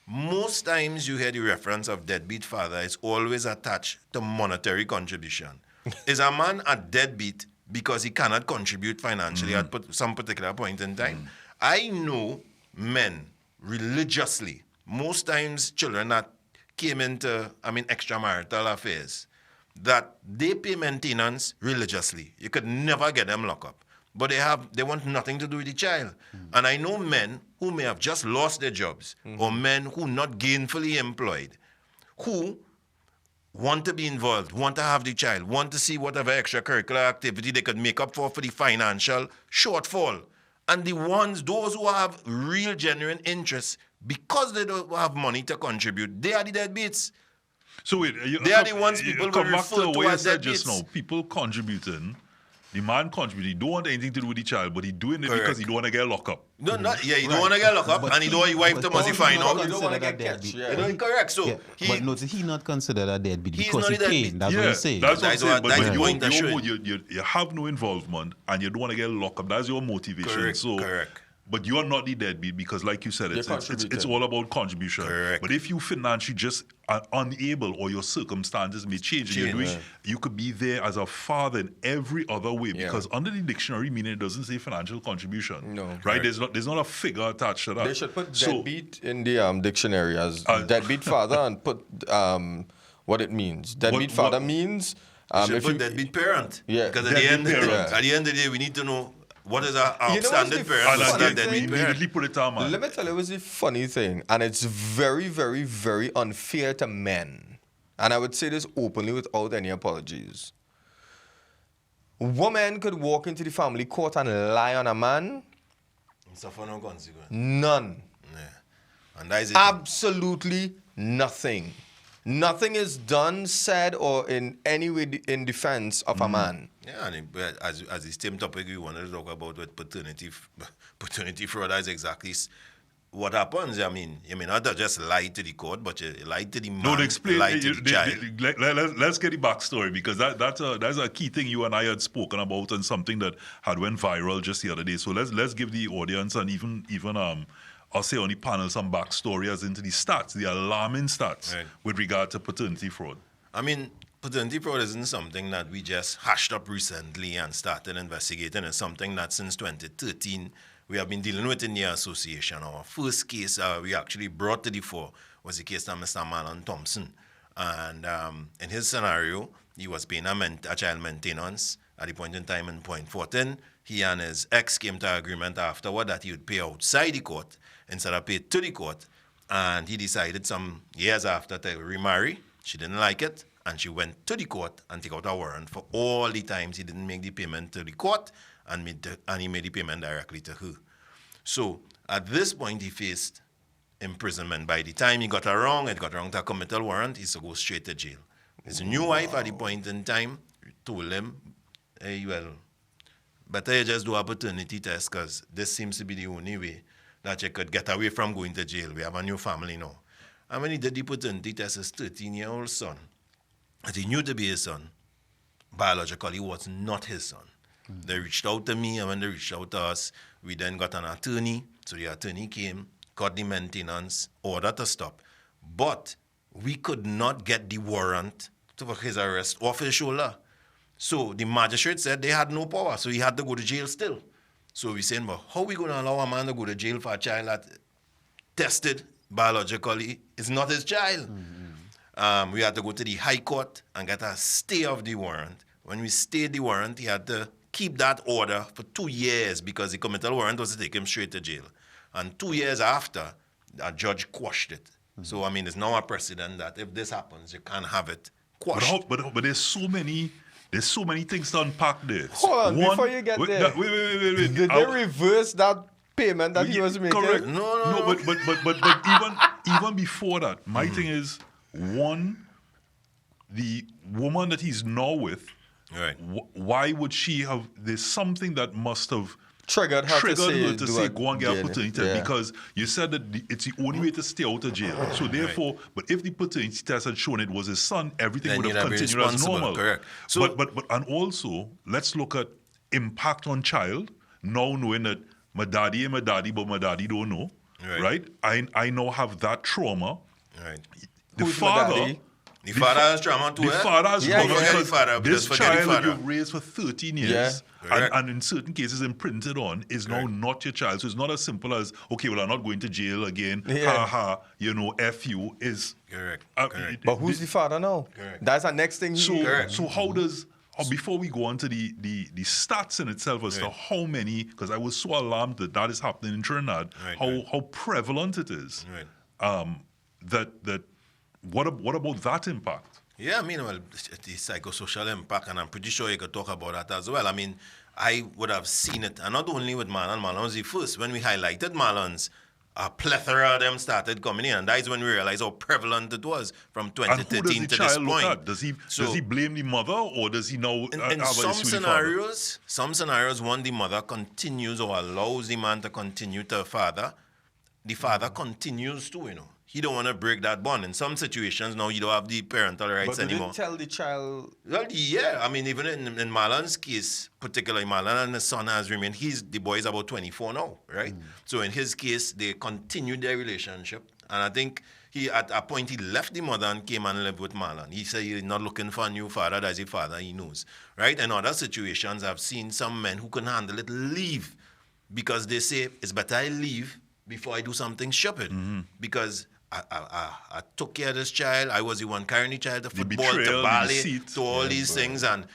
Most times you hear the reference of deadbeat father is always attached to monetary contribution. Is a man a deadbeat because he cannot contribute financially at some particular point in time? I know men religiously, most times children that came into, extramarital affairs, that they pay maintenance religiously. You could never get them locked up. But they want nothing to do with the child. And I know men who may have just lost their jobs, or men who not gainfully employed, who want to be involved, want to have the child, want to see whatever extracurricular activity they could make up for the financial shortfall. And those who have real genuine interest, because they don't have money to contribute, they are the deadbeats. So wait, they are the ones people will refer to as deadbeats. Just now, people contributing. The man contributing, he don't want anything to do with the child, but he doing it because he don't want to get locked up. He don't want to get locked up, and he don't want his wife to must find out. He don't want to get catch. Correct. So but notice he not considered a deadbeat because he paid. That's what he say. That's what I'm saying. But you have no involvement and you don't want to get locked up. That's your motivation. Correct. But you are not the deadbeat because, like you said, it's all about contribution. Correct. But if you financially just are unable or your circumstances may change, you could be there as a father in every other way because under the dictionary meaning it doesn't say financial contribution. No. Right? There's not a figure attached to that. They should put deadbeat in the dictionary as deadbeat father and put what it means. Deadbeat father means... should put deadbeat parent. Yeah. Because at the end of the day, we need to know what is our outstanding parent? Immediately put it on, man. Let me tell you, it was a funny thing, and it's very, very, very unfair to men. And I would say this openly without any apologies. Women could walk into the family court and lie on a man. And suffer no consequence. None. Yeah. And that is it. Absolutely nothing. Nothing is done, said, or in any way in defense of a man. Yeah, and as the same topic we wanted to talk about with paternity fraud, that's exactly what happens. I mean, you may not just lie to the court, but you lie to the man, lie to the child. Let's get the backstory because that's a key thing you and I had spoken about and something that had went viral just the other day. So let's give the audience and even I'll say on the panel some backstory as into the stats, the alarming stats with regard to paternity fraud. I mean, paternity fraud isn't something that we just hashed up recently and started investigating. It's something that since 2013 we have been dealing with in the association. Our first case we actually brought to the fore was the case of Mr. Marlon Thompson. And in his scenario, he was paying a child maintenance at the point in time in Point 14. He and his ex came to an agreement afterward that he would pay outside the court instead of pay to the court. And he decided some years after to remarry. She didn't like it, and she went to the court and took out a warrant for all the times he didn't make the payment to the court, and he made the payment directly to her. So At this point, he faced imprisonment. By the time he got around to a committal warrant, he's to go straight to jail. His new wife at the point in time told him, hey, well, better you just do a paternity test because this seems to be the only way that you could get away from going to jail. We have a new family now. And when he did the paternity test, his 13-year-old son, that he knew to be his son, biologically was not his son. They reached out to me, and when they reached out to us, we then got an attorney. So the attorney came, got the maintenance order to stop. But we could not get the warrant for his arrest off his shoulder. So the magistrate said they had no power, so he had to go to jail still. So we saying, well, how are we going to allow a man to go to jail for a child that tested biologically is not his child? We had to go to the High Court and get a stay of the warrant. When we stayed the warrant, he had to keep that order for 2 years because the committal warrant was to take him straight to jail. And 2 years after, a judge quashed it. So, I mean, it's now a precedent that if this happens, you can't have it quashed. But there's so many things to unpack there. Hold on, before you get there. Wait. Did they reverse that payment that he was making? Correct. No. But even before that, my thing is, one, the woman that he's now with, Right. Why would she have? There's something that must have Triggered her to say, go and get a paternity test, yeah. because you said that it's the only way to stay out of jail. So therefore, but if the paternity test had shown it was his son, everything Then would you'd have have been continued as responsible, normal. correct. So- but and also, let's look at impact on child. Now knowing that my daddy, but my daddy don't know, Right. I now have that trauma. Right. The Who's my father. daddy? The father has trauma too, The eh? father has Yeah, trauma yeah. because The father, this just forget the child that father. you've raised for 13 years Yeah. Correct. and in certain cases imprinted on is now not your child. So it's not as simple as, okay, well, I'm not going to jail again. Yeah. Ha, F you is... Correct. But who's the father now? Correct. That's the next thing. So how does... Before we go on to the stats in itself as to Right. how many, because I was so alarmed that is happening in Trinidad, Right. how prevalent it is. Right. What about that impact? Yeah, I mean, well, the psychosocial impact, and I'm pretty sure you could talk about that as well. I mean, I would have seen it, and not only with Marlon. Marlon was the first. When we highlighted Marlon's, a plethora of them started coming in, and that is when we realized how prevalent it was from And who does 2013 the to this child look point. at? Does he blame the mother, or does he now In have some an issue with the father? scenarios, one, the mother continues or allows the man to continue to the father continues to, He don't want to break that bond. In some situations, now you don't have the parental rights But did anymore. they tell the child? Well, yeah. I mean, even in Marlon's case, particularly Marlon and his son has remained. The boy is about 24 now, right? So in his case, they continued their relationship. And I think at a point, he left the mother and came and lived with Marlon. He said he's not looking for a new father. That's a father he knows, right? In other situations, I've seen some men who couldn't handle it leave because they say, it's better I leave before I do something stupid. Because I took care of this child. I was the one carrying the child to football, betrayal, to the ballet, deceit. to all these things. And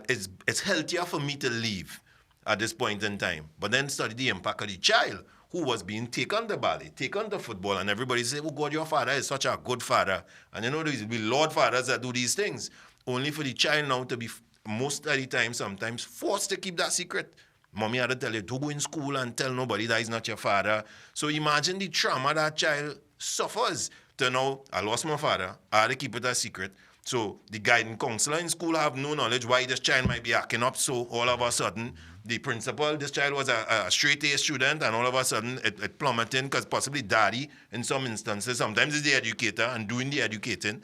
it's healthier for me to leave at this point in time. But then study the impact of the child who was being taken to ballet, taken to football. And everybody say, oh, God, your father is such a good father. And these be Lord fathers that do these things. Only for the child now to be, most of the time, sometimes forced to keep that secret. Mommy had to tell you, don't go in school and tell nobody that he's not your father. So imagine the trauma that child suffers to know, I lost my father, I had to keep it a secret. So the guidance counselor in school have no knowledge why this child might be acting up. So all of a sudden, the principal, this child was a straight A student, and all of a sudden it plummeted because possibly daddy, in some instances, sometimes is the educator and doing the educating.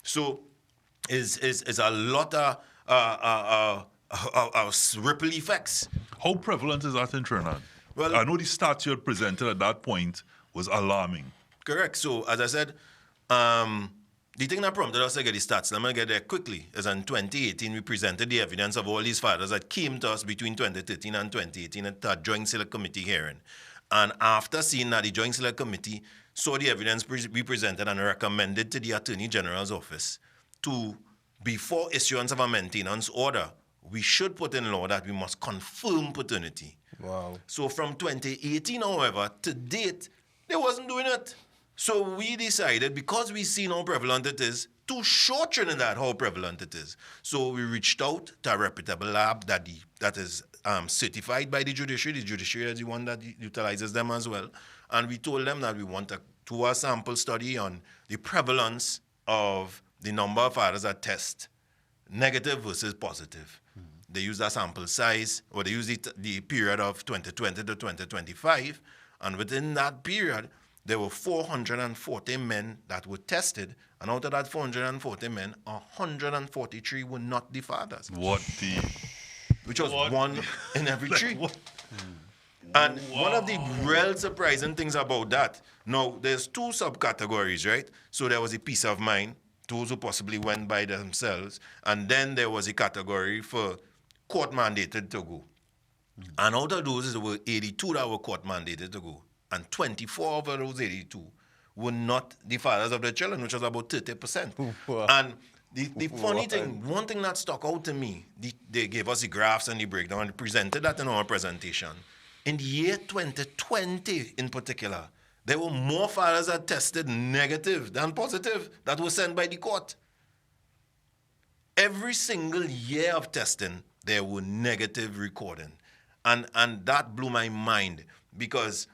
So is a lot of ripple effects. How prevalent is that in Trinidad? Well- I know the stats you had presented at that point was alarming. Correct. So, as I said, the thing that prompted us to get the stats, let me get there quickly, is in 2018, we presented the evidence of all these fathers that came to us between 2013 and 2018 at a Joint Select Committee hearing. And after seeing that, the Joint Select Committee saw the evidence we presented and recommended to the Attorney General's office to, before issuance of a maintenance order, we should put in law that we must confirm paternity. Wow. So from 2018, however, to date, they wasn't doing it. So we decided, because we see how prevalent it is, to show Trinidad how prevalent it is. So we reached out to a reputable lab that is certified by the judiciary. The judiciary is the one that utilizes them as well. And we told them that we want to do a sample study on the prevalence of the number of fathers that test negative versus positive. They use that sample size, or they use the period of 2020 to 2025, and within that period, there were 440 men that were tested, and out of that 440 men, 143 were not the fathers, which was one in every three. And one of the real surprising things about that, now there's two subcategories, right? So there was a peace of mind, those who possibly went by themselves, and then there was a category for court mandated to go. And out of those, there were 82 that were court mandated to go. And 24 of those 82 were not the fathers of their children, which was about 30%. And the funny thing, one thing that stuck out to me, they gave us the graphs and the breakdown and presented that in our presentation. In the year 2020 in particular, there were more fathers that tested negative than positive that were sent by the court. Every single year of testing, there were negative recording. And that blew my mind, because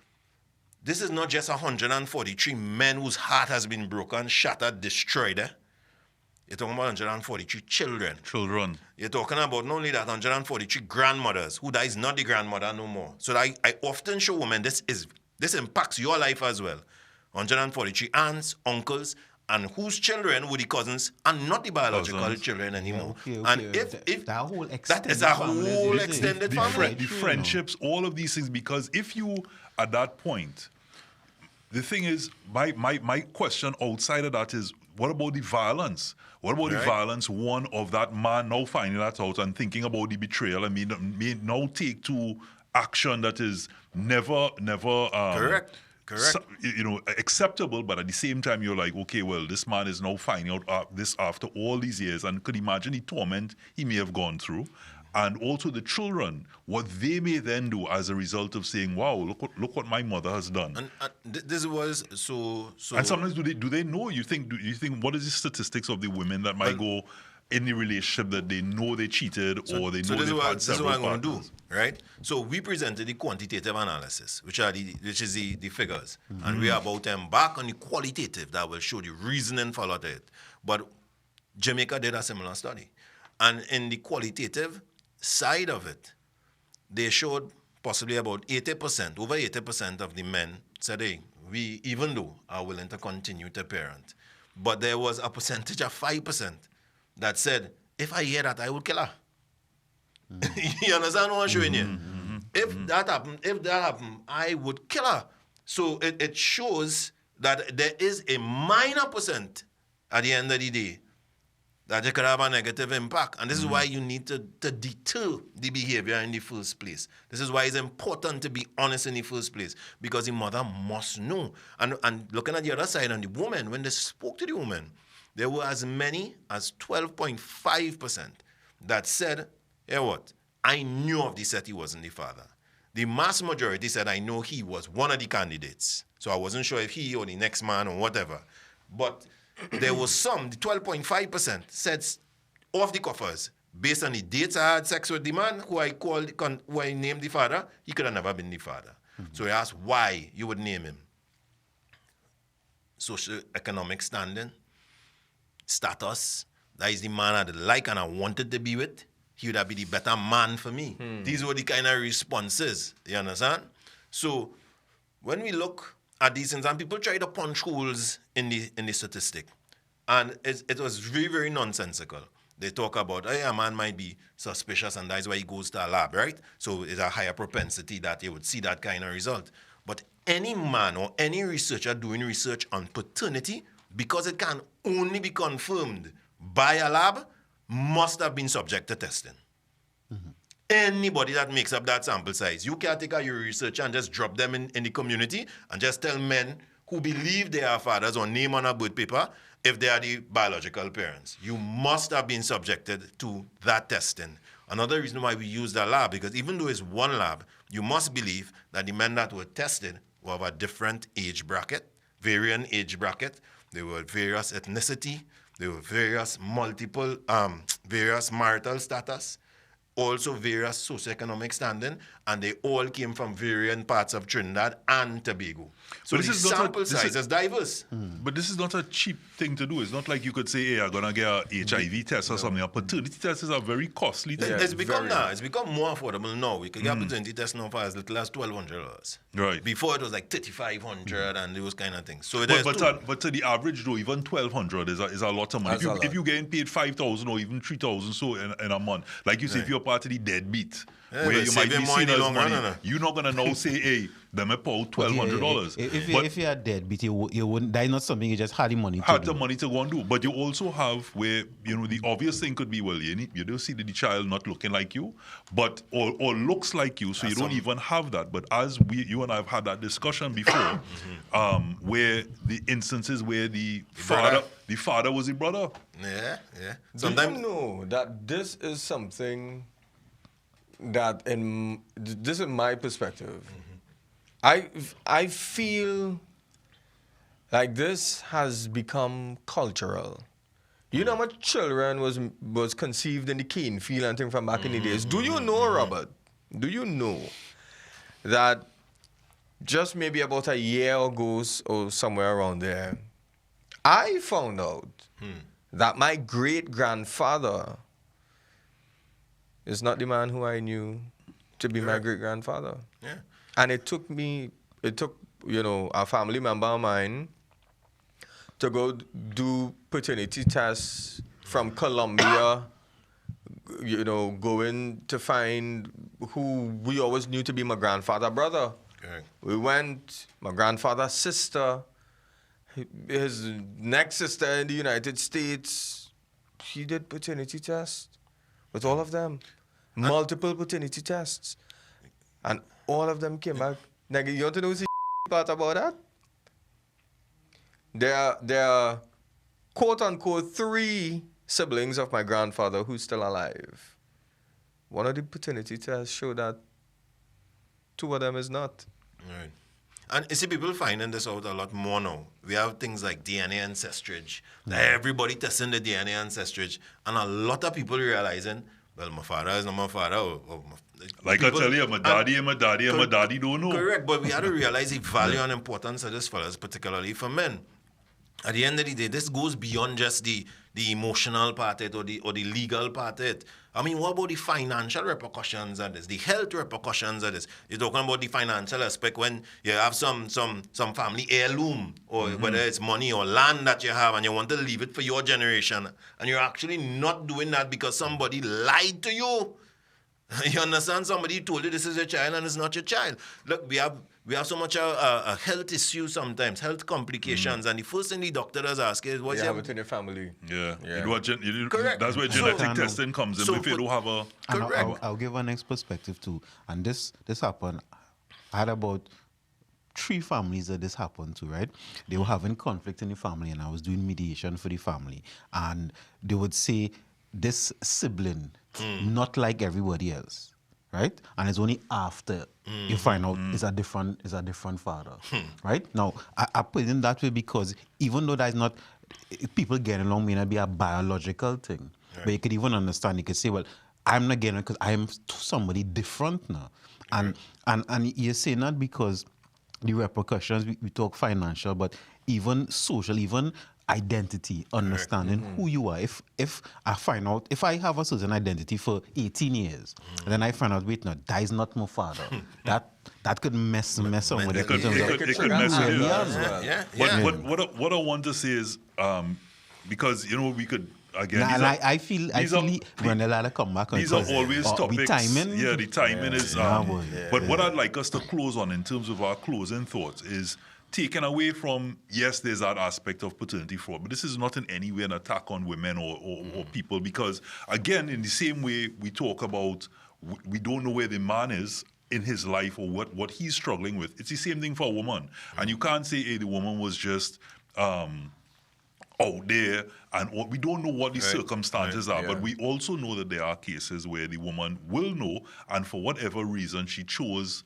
this is not just 143 men whose heart has been broken, shattered, destroyed. You're talking about 143 children. You're talking about not only that, 143 grandmothers, who that is not the grandmother no more. So I often show women this impacts your life as well. 143 aunts, uncles, and whose children were the cousins and not the biological children anymore. And if that whole that is a whole extended family. The friendships, all of these things, because if you, at that point, the thing is, my question outside of that is, what about the violence? What about the violence, one, of that man now finding that out and thinking about the betrayal and may now take to action that is never Correct. Acceptable, but at the same time, you're like, okay, well, this man is now finding out this after all these years, and could imagine the torment he may have gone through. And also the children, what they may then do as a result of saying, wow, look what my mother has done. And this was so. And sometimes do they know? You think what is the statistics of the women that might go in the relationship that they know they cheated, or they know they've had several partners? This is what I'm going to do, right? So we presented the quantitative analysis, which is the figures, and we are about to embark on the qualitative that will show the reasoning for a lot of it. But Jamaica did a similar study, and in the qualitative side of it, they showed possibly about 80%, over 80% of the men said, hey, we, even though, are willing to continue to parent. But there was a percentage of 5% that said, if I hear that, I will kill her. You understand what I'm showing you? If that happened, I would kill her. So it shows that there is a minor percent at the end of the day that it could have a negative impact. And this is why you need to deter the behavior in the first place. This is why it's important to be honest in the first place, because the mother must know. And looking at the other side, on the woman, when they spoke to the woman, there were as many as 12.5% that said, hey, what? I knew of the set he wasn't the father. The mass majority said, I know he was one of the candidates. So I wasn't sure if he or the next man or whatever. But there was some, the 12.5% said off the cuffers, based on the dates I had sex with the man who I named the father, he could have never been the father. So he asked why you would name him. Socio-economic standing, status, that is the man I'd like and I wanted to be with. He would have been the better man for me. These were the kind of responses, you understand? So when we look at these things, and people try to punch holes in the statistic, and it was very, very nonsensical. They talk about, hey, a man might be suspicious and that's why he goes to a lab, right? So it's a higher propensity that he would see that kind of result. But any man or any researcher doing research on paternity, because it can only be confirmed by a lab, must have been subject to testing. Anybody that makes up that sample size, you can't take your research and just drop them in the community and just tell men who believe they are fathers or name on a birth paper if they are the biological parents. You must have been subjected to that testing. Another reason why we use the lab, because even though it's one lab, you must believe that the men that were tested were of a different age bracket, varying age bracket. They were various ethnicity. They were various various marital status. also various socioeconomic standing, and they all came from varying parts of Trinidad and Tobago. So But the this is not sample size is diverse. But this is not a cheap thing to do. It's not like you could say, hey, I'm going to get a HIV test or something. A paternity test is a very costly thing. It's become now. It's become more affordable now. We can get paternity test now for as little as $1,200. Right. Before it was like $3,500 and those kind of things. So But to the average though, even $1,200 is a lot of money. That's a lot. If you're getting paid $5,000 or even $3,000 so in a month, like you say, if you're part of the deadbeat, Yeah, where but you might be saving more in seen the as long money, run, no? you're not gonna now say, hey, them I pay $1,200. If you're deadbeat, you wouldn't. That's not something you just had the money to Had do. the money to go and do, but you also have where the obvious thing could be, well, you do see the child not looking like you, but or looks like you, so you don't even have that. But as you and I have had that discussion before, where the instances where the father was the brother. Yeah. Sometimes know that this is something that this is my perspective. I feel like this has become cultural. You know how much children was conceived in the cane field and thing from back in the days. Do you know, Robert? Do you know that just maybe about a year ago or somewhere around there, I found out that my great-grandfather is not the man who I knew to be my great-grandfather. Yeah. And it took a family member of mine to go do paternity tests from Colombia, going to find who we always knew to be my grandfather's brother. Correct. We went, my grandfather's sister, his next sister in the United States, she did paternity tests with all of them. Multiple paternity tests. And all of them came back. Nigga, you want to know the part about that? There are quote-unquote 3 siblings of my grandfather who's still alive. One of the paternity tests showed that 2 of them is not. Right. And you see, people finding this out a lot more now. We have things like DNA ancestrage. Everybody testing the DNA ancestrage. And a lot of people realizing, well, my father is not my father. Like people, I tell you, my daddy and my daddy don't know. Correct, but we had to realize the value and importance of this fellas, particularly for men. At the end of the day, this goes beyond just the emotional part of it or the legal part of it. I mean, what about the financial repercussions of this, the health repercussions of this? You're talking about the financial aspect when you have some family heirloom, or whether it's money or land that you have and you want to leave it for your generation, and you're actually not doing that because somebody lied to you. You understand? Somebody told you this is your child and it's not your child. Look, we have so much a health issue sometimes, health complications, and the first thing the doctor does ask is, what's you have it in your family. Yeah. Correct. That's where genetic testing comes in. If you don't have a... And I'll give a next perspective too. And this happened. I had about 3 families that this happened to, right? They were having conflict in the family, and I was doing mediation for the family. And they would say, this sibling, not like everybody else, right? And it's only after you find out it's a different father, right? Now, I put it in that way because even though that's not, people getting along may not be a biological thing, but you could even understand, you could say, well, I'm not getting it because I'm somebody different now. And you're saying that because the repercussions, we talk financial, but even social, even identity, understanding who you are. If I find out, if I have a certain identity for 18 years, and then I find out, wait, no, that is not my father. that could mess somebody. It could mess with you as well. Yeah. What I want to say is, because we could. Again, I feel when the ladder come back, these are always topics. The timing, the timing is. But what I'd like us to close on in terms of our closing thoughts is taken away from, yes, there's that aspect of paternity fraud, but this is not in any way an attack on women or people, because again, in the same way we talk about, we don't know where the man is in his life or what he's struggling with. It's the same thing for a woman, and you can't say, hey, the woman was just out there, and we don't know what the circumstances are, but we also know that there are cases where the woman will know, and for whatever reason she chose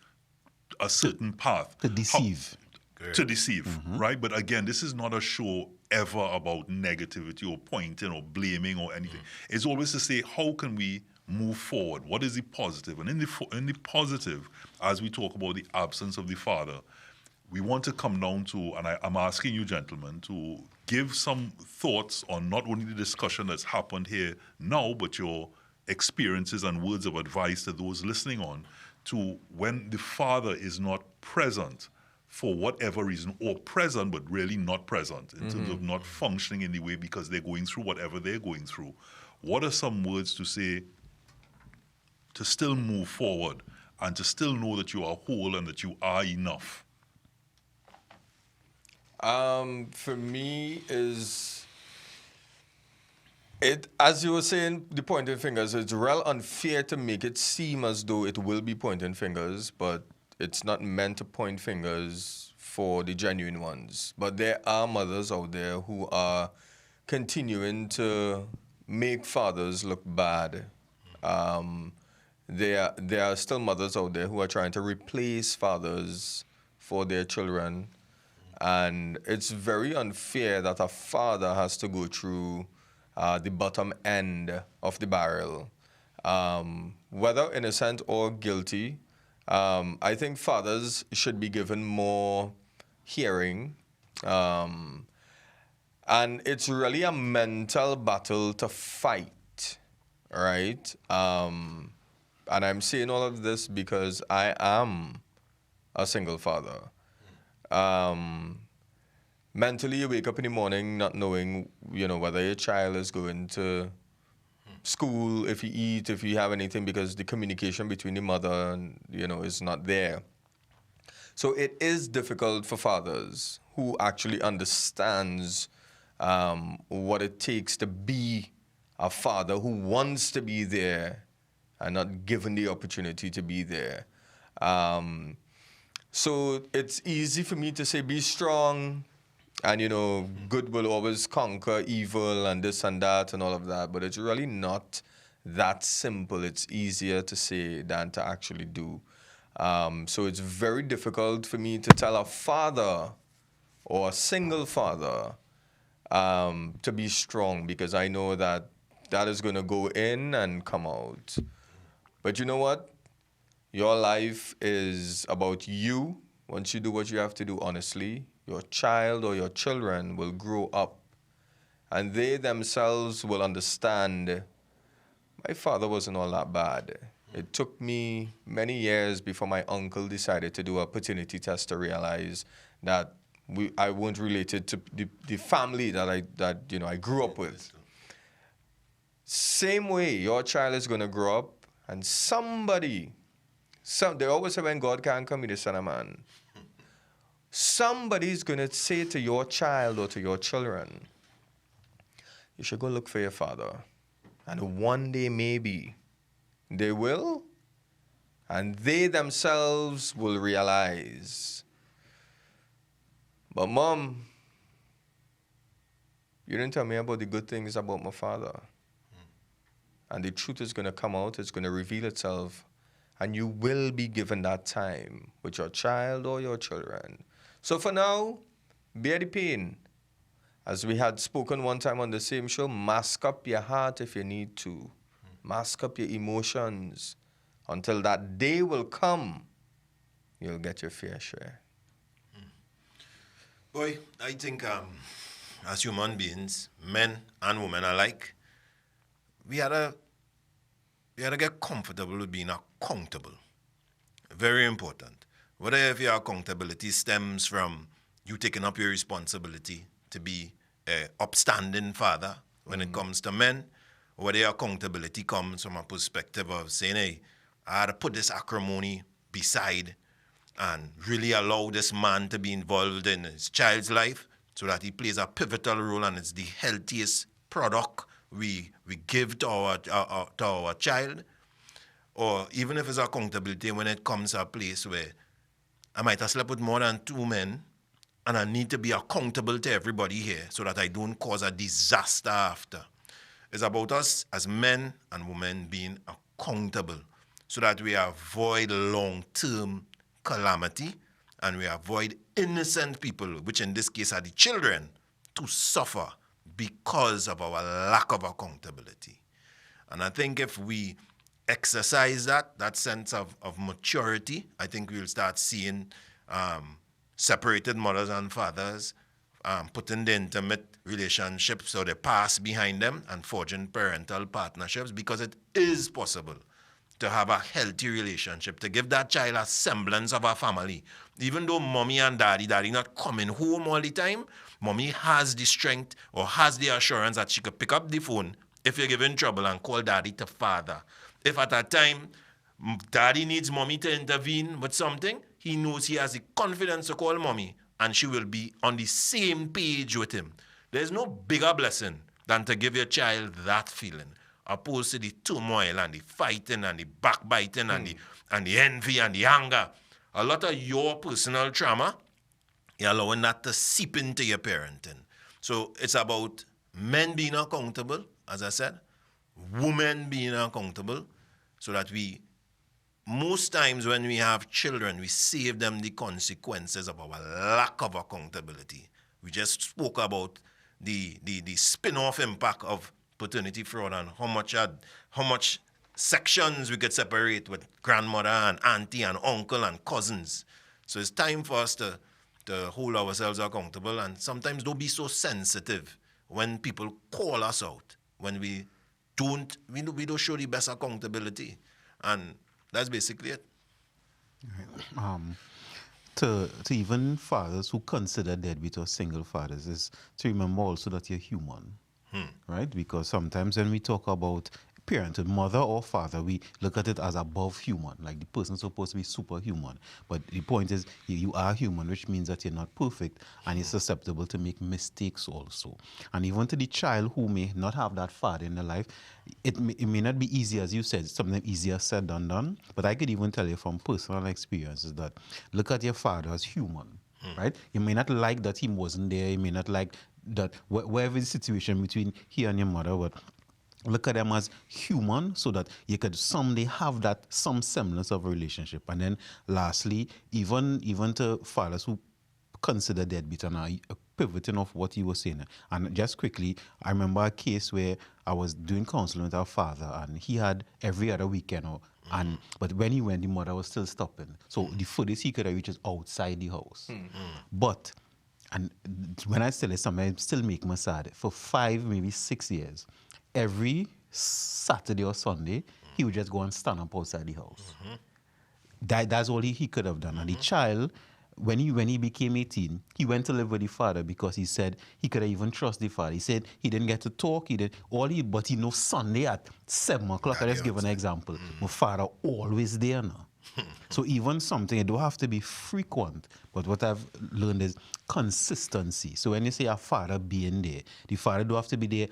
a certain path to deceive. Right? But again, this is not a show ever about negativity or pointing or blaming or anything. It's always to say, how can we move forward? What is the positive? And in the positive, as we talk about the absence of the father, we want to come down to, and I'm asking you gentlemen to give some thoughts on not only the discussion that's happened here now, but your experiences and words of advice to those listening on, to when the father is not present for whatever reason, or present but really not present in terms of not functioning in the way because they're going through whatever they're going through. What are some words to say to still move forward and to still know that you are whole and that you are enough? For me is it, as you were saying, the pointing fingers, it's real unfair to make it seem as though it will be pointing fingers, but it's not meant to point fingers for the genuine ones. But there are mothers out there who are continuing to make fathers look bad. There are still mothers out there who are trying to replace fathers for their children. And it's very unfair that a father has to go through the bottom end of the barrel. Whether innocent or guilty, I think fathers should be given more hearing. And it's really a mental battle to fight, right? And I'm saying all of this because I am a single father. Mentally, you wake up in the morning not knowing, whether your child is going to school, if you eat, if you have anything, because the communication between the mother and, is not there. So it is difficult for fathers who actually understands what it takes to be a father who wants to be there and not given the opportunity to be there. So it's easy for me to say, be strong, and, good will always conquer evil and this and that and all of that. But it's really not that simple. It's easier to say than to actually do. So it's very difficult for me to tell a father or a single father to be strong, because I know that is going to go in and come out. But you know what? Your life is about you. Once you do what you have to do honestly, your child or your children will grow up and they themselves will understand, my father wasn't all that bad. It took me many years before my uncle decided to do a paternity test to realize that I weren't related to the family that I grew up with. Same way, your child is going to grow up and they always say when God can't come, he the son of man. Somebody's going to say to your child or to your children, you should go look for your father. And one day maybe they will, and they themselves will realize, but Mom, you didn't tell me about the good things about my father. And the truth is going to come out, it's going to reveal itself, and you will be given that time with your child or your children. So for now, bear the pain. As we had spoken one time on the same show, mask up your heart if you need to. Mask up your emotions until that day will come. You'll get your fair share. Boy, I think as human beings, men and women alike, we had to get comfortable with being accountable. Very important. Whether if your accountability stems from you taking up your responsibility to be an upstanding father when it comes to men, or whether your accountability comes from a perspective of saying, hey, I had to put this acrimony beside and really allow this man to be involved in his child's life so that he plays a pivotal role and it's the healthiest product we give to our child. Or even if it's accountability when it comes to a place where I might have slept with more than 2 men and I need to be accountable to everybody here so that I don't cause a disaster after. It's about us as men and women being accountable so that we avoid long-term calamity and we avoid innocent people, which in this case are the children, to suffer because of our lack of accountability. And I think if we exercise that sense of maturity, I think we'll start seeing separated mothers and fathers putting the intimate relationships or the past behind them and forging parental partnerships, because it is possible to have a healthy relationship, to give that child a semblance of a family. Even though mommy and daddy not coming home all the time, mommy has the strength or has the assurance that she could pick up the phone if you're giving trouble and call daddy to father. If at that time daddy needs mommy to intervene with something, he knows he has the confidence to call mommy and she will be on the same page with him. There's no bigger blessing than to give your child that feeling, opposed to the turmoil and the fighting and the backbiting and the envy and the anger. A lot of your personal trauma, you're allowing that to seep into your parenting. So it's about men being accountable, as I said, women being accountable, so that most times when we have children, we save them the consequences of our lack of accountability. We just spoke about the spin-off impact of paternity fraud and how much sections we could separate with grandmother and auntie and uncle and cousins. So it's time for us to hold ourselves accountable, and sometimes don't be so sensitive when people call us out, when we don't show the best accountability. And that's basically it. To even fathers who consider deadbeat or single fathers is to remember also that you're human, right? Because sometimes when we talk about parenthood, mother or father, we look at it as above human, like the person's supposed to be superhuman. But the point is, you are human, which means that you're not perfect and you're susceptible to make mistakes also. And even to the child who may not have that father in their life, it may not be easy, as you said, sometimes easier said than done. But I could even tell you from personal experiences that look at your father as human, right? You may not like that he wasn't there. You may not like that whatever the situation between he and your mother, but look at them as human so that you could someday have that some semblance of a relationship. And then lastly, even to fathers who consider deadbeat and are pivoting off what you were saying. And just quickly, I remember a case where I was doing counseling with our father and he had every other weekend. But when he went, the mother was still stopping. So the furthest he could have reached is outside the house. But, and when I tell you something, it still make me sad. For 5, maybe 6 years, every Saturday or Sunday, he would just go and stand up outside the house. That's all he could have done. And the child, when he became 18, he went to live with the father because he said he could even trust the father. He said he didn't get to talk. But he knows Sunday at 7 o'clock. I just give an example. My father always there now. So even something, it don't have to be frequent. But what I've learned is consistency. So when you say a father being there, the father don't have to be there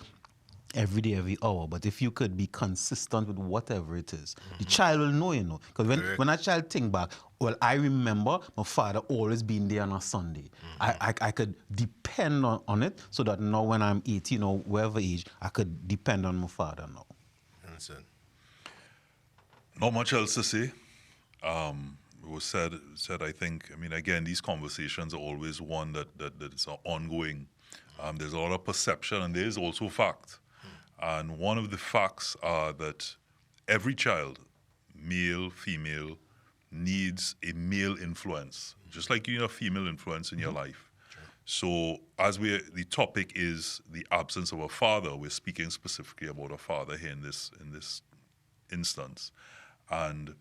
every day, every hour. But if you could be consistent with whatever it is, the child will know, Because when a child think back, well, I remember my father always being there on a Sunday. I could depend on it so that now when I'm 18 or whatever age, I could depend on my father now. Understand. Not much else to say. It was said, I think, again, these conversations are always one that is ongoing. There's a lot of perception and there is also fact. And one of the facts are that every child, male, female, needs a male influence, just like you need a female influence in your life. Sure. So as the topic is the absence of a father, we're speaking specifically about a father here in this instance. And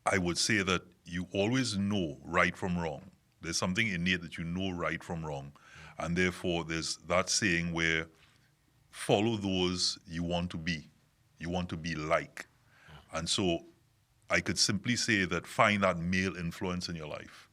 I would say that you always know right from wrong. There's something innate that you know right from wrong. And therefore, there's that saying where follow those you want to be like. And so I could simply say that find that male influence in your life,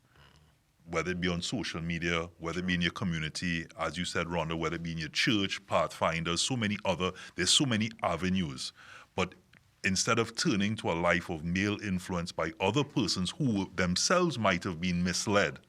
whether it be on social media, whether it be in your community, as you said, Rhondell, whether it be in your church, Pathfinder, there's so many avenues. But instead of turning to a life of male influence by other persons who themselves might have been misled,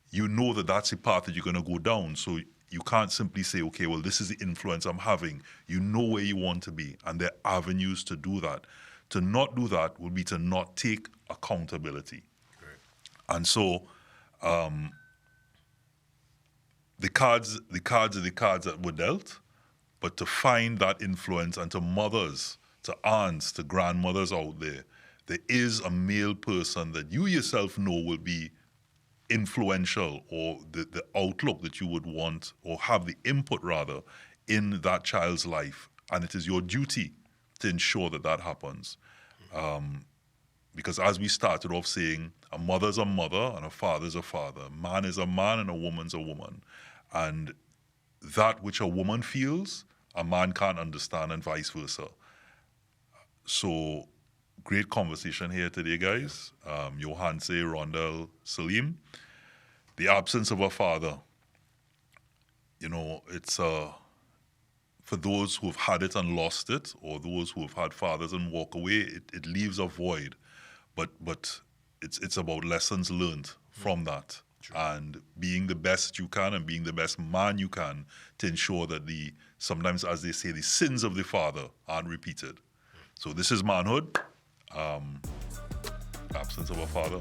you know that that's a path that you're going to go down. So you can't simply say, okay, well, this is the influence I'm having. You know where you want to be, and there are avenues to do that. To not do that would be to not take accountability. Correct. And so the cards are the cards that were dealt, but to find that influence and to mothers to aunts, to grandmothers out there, there is a male person that you yourself know will be influential, or the outlook that you would want, or have the input rather, in that child's life. And it is your duty to ensure that that happens. Because as we started off saying, a mother's a mother and a father's a father. A man is a man and a woman's a woman. And that which a woman feels, a man can't understand, and vice versa. So, great conversation here today, guys. Johanse, Rhondell, Saleem. The absence of a father, you know, it's for those who've had it and lost it, or those who have had fathers and walk away, it leaves a void. But it's about lessons learned from that. True. And being the best you can, and being the best man you can, to ensure that sometimes, as they say, the sins of the father aren't repeated. So this is manhood. Absence of a father.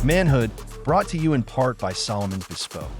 Manhood, brought to you in part by Solomon's Bespoke.